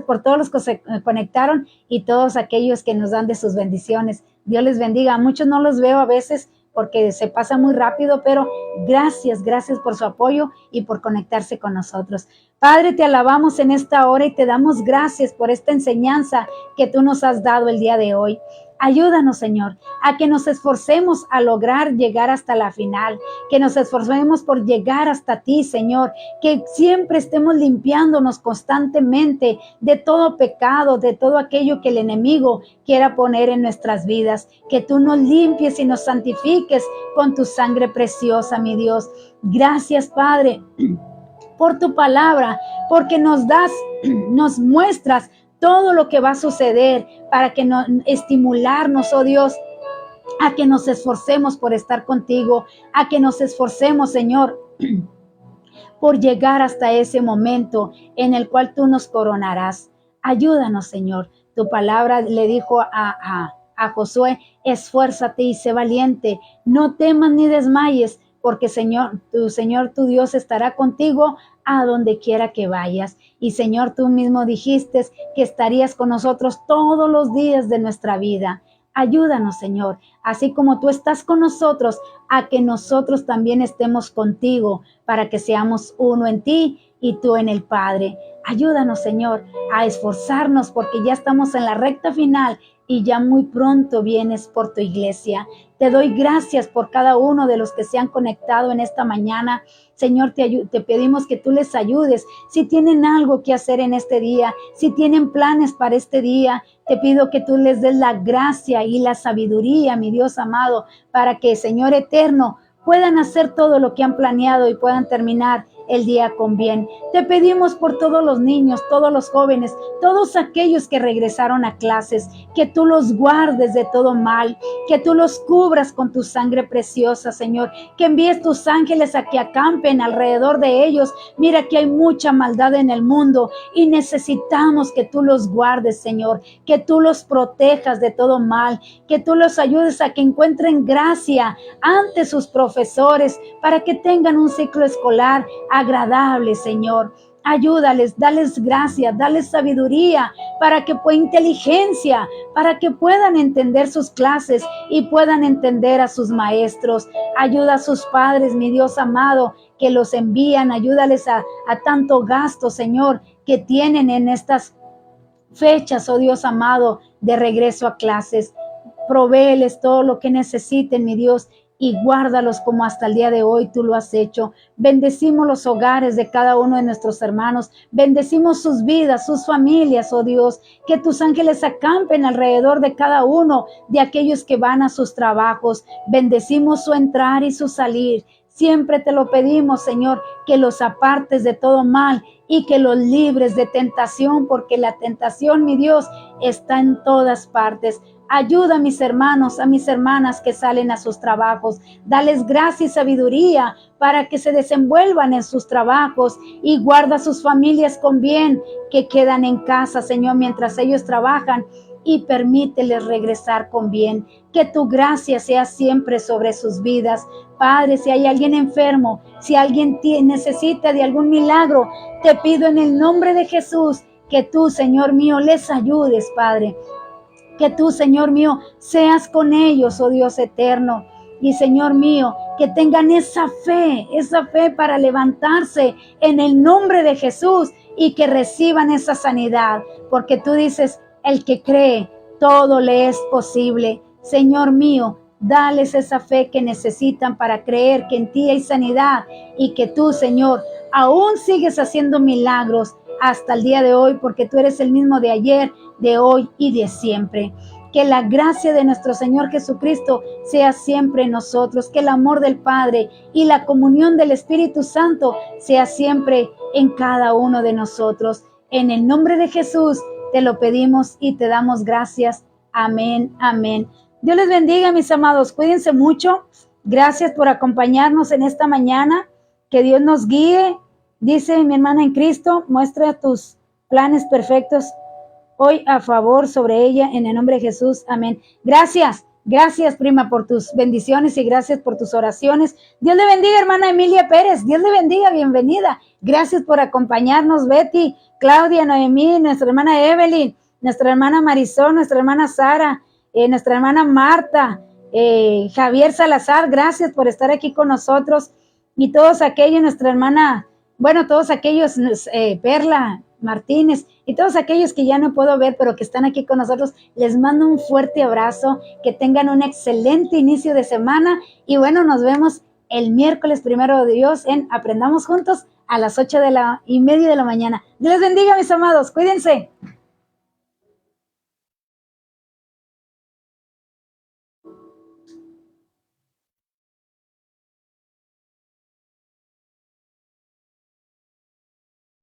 por todos los que se conectaron y todos aquellos que nos dan de sus bendiciones. Dios les bendiga. A muchos no los veo a veces porque se pasa muy rápido, pero gracias por su apoyo y por conectarse con nosotros. Padre, te alabamos en esta hora y te damos gracias por esta enseñanza que tú nos has dado el día de hoy. Ayúdanos, Señor, a que nos esforcemos a lograr llegar hasta la final, que nos esforcemos por llegar hasta ti, Señor, que siempre estemos limpiándonos constantemente de todo pecado, de todo aquello que el enemigo quiera poner en nuestras vidas, que tú nos limpies y nos santifiques con tu sangre preciosa, mi Dios. Gracias, Padre, por tu palabra, porque nos muestras todo lo que va a suceder para que estimularnos, oh Dios, a que nos esforcemos por estar contigo, a que nos esforcemos, Señor, por llegar hasta ese momento en el cual tú nos coronarás. Ayúdanos, Señor. Tu palabra le dijo a Josué: esfuérzate y sé valiente, no temas ni desmayes, porque Señor, tu Dios estará contigo a donde quiera que vayas. Y Señor, tú mismo dijiste que estarías con nosotros todos los días de nuestra vida. Ayúdanos, Señor, así como tú estás con nosotros, a que nosotros también estemos contigo, para que seamos uno en ti y tú en el Padre. Ayúdanos, Señor, a esforzarnos, porque ya estamos en la recta final y ya muy pronto vienes por tu iglesia. Te doy gracias por cada uno de los que se han conectado en esta mañana. Señor, te pedimos que tú les ayudes. Si tienen algo que hacer en este día, si tienen planes para este día, te pido que tú les des la gracia y la sabiduría, mi Dios amado, para que, Señor eterno, puedan hacer todo lo que han planeado y puedan terminar el día con bien. Te pedimos por todos los niños, todos los jóvenes, todos aquellos que regresaron a clases, que tú los guardes de todo mal, que tú los cubras con tu sangre preciosa, Señor, que envíes tus ángeles a que acampen alrededor de ellos. Mira que hay mucha maldad en el mundo y necesitamos que tú los guardes, Señor, que tú los protejas de todo mal, que tú los ayudes a que encuentren gracia ante sus profesores para que tengan un ciclo escolar agradable, Señor. Ayúdales, dales gracia, dales sabiduría, para que puedan inteligencia, para que puedan entender sus clases y puedan entender a sus maestros. Ayuda a sus padres, mi Dios amado, que los envían. Ayúdales a tanto gasto, Señor, que tienen en estas fechas, oh Dios amado, de regreso a clases. Provéeles todo lo que necesiten, mi Dios, y guárdalos como hasta el día de hoy tú lo has hecho. Bendecimos los hogares de cada uno de nuestros hermanos, bendecimos sus vidas, sus familias, oh Dios, que tus ángeles acampen alrededor de cada uno de aquellos que van a sus trabajos. Bendecimos su entrar y su salir. Siempre te lo pedimos, Señor, que los apartes de todo mal y que los libres de tentación, porque la tentación, mi Dios, está en todas partes. Ayuda a mis hermanos, a mis hermanas que salen a sus trabajos. Dales gracia y sabiduría para que se desenvuelvan en sus trabajos, y guarda a sus familias con bien que quedan en casa, Señor, mientras ellos trabajan, y permíteles regresar con bien. Que tu gracia sea siempre sobre sus vidas. Padre, si hay alguien enfermo, si alguien necesita de algún milagro, te pido en el nombre de Jesús que tú, Señor mío, les ayudes, Padre. Que tú, Señor mío, seas con ellos, oh Dios eterno. Y Señor mío, que tengan esa fe para levantarse en el nombre de Jesús y que reciban esa sanidad. Porque tú dices, el que cree, todo le es posible. Señor mío, dales esa fe que necesitan para creer que en ti hay sanidad y que tú, Señor, aún sigues haciendo milagros hasta el día de hoy, porque tú eres el mismo de ayer, de hoy y de siempre. Que la gracia de nuestro Señor Jesucristo sea siempre en nosotros, que el amor del Padre y la comunión del Espíritu Santo sea siempre en cada uno de nosotros. En el nombre de Jesús te lo pedimos y te damos gracias. Amén, amén. Dios les bendiga, mis amados. Cuídense mucho. Gracias por acompañarnos en esta mañana. Que Dios nos guíe. Dice mi hermana en Cristo, muestra tus planes perfectos hoy a favor sobre ella, en el nombre de Jesús. Amén. Gracias, prima, por tus bendiciones y gracias por tus oraciones. Dios le bendiga, hermana Emilia Pérez. Dios le bendiga, bienvenida. Gracias por acompañarnos, Betty, Claudia, Noemí, nuestra hermana Evelyn, nuestra hermana Marisol, nuestra hermana Sara, nuestra hermana Marta, Javier Salazar. Gracias por estar aquí con nosotros. Y todos aquellos, nuestra hermana, todos aquellos, Perla Martínez y todos aquellos que ya no puedo ver, pero que están aquí con nosotros, les mando un fuerte abrazo, que tengan un excelente inicio de semana y nos vemos el miércoles, primero de Dios, en Aprendamos Juntos a las 8:30 de la mañana. Dios les bendiga, mis amados. Cuídense.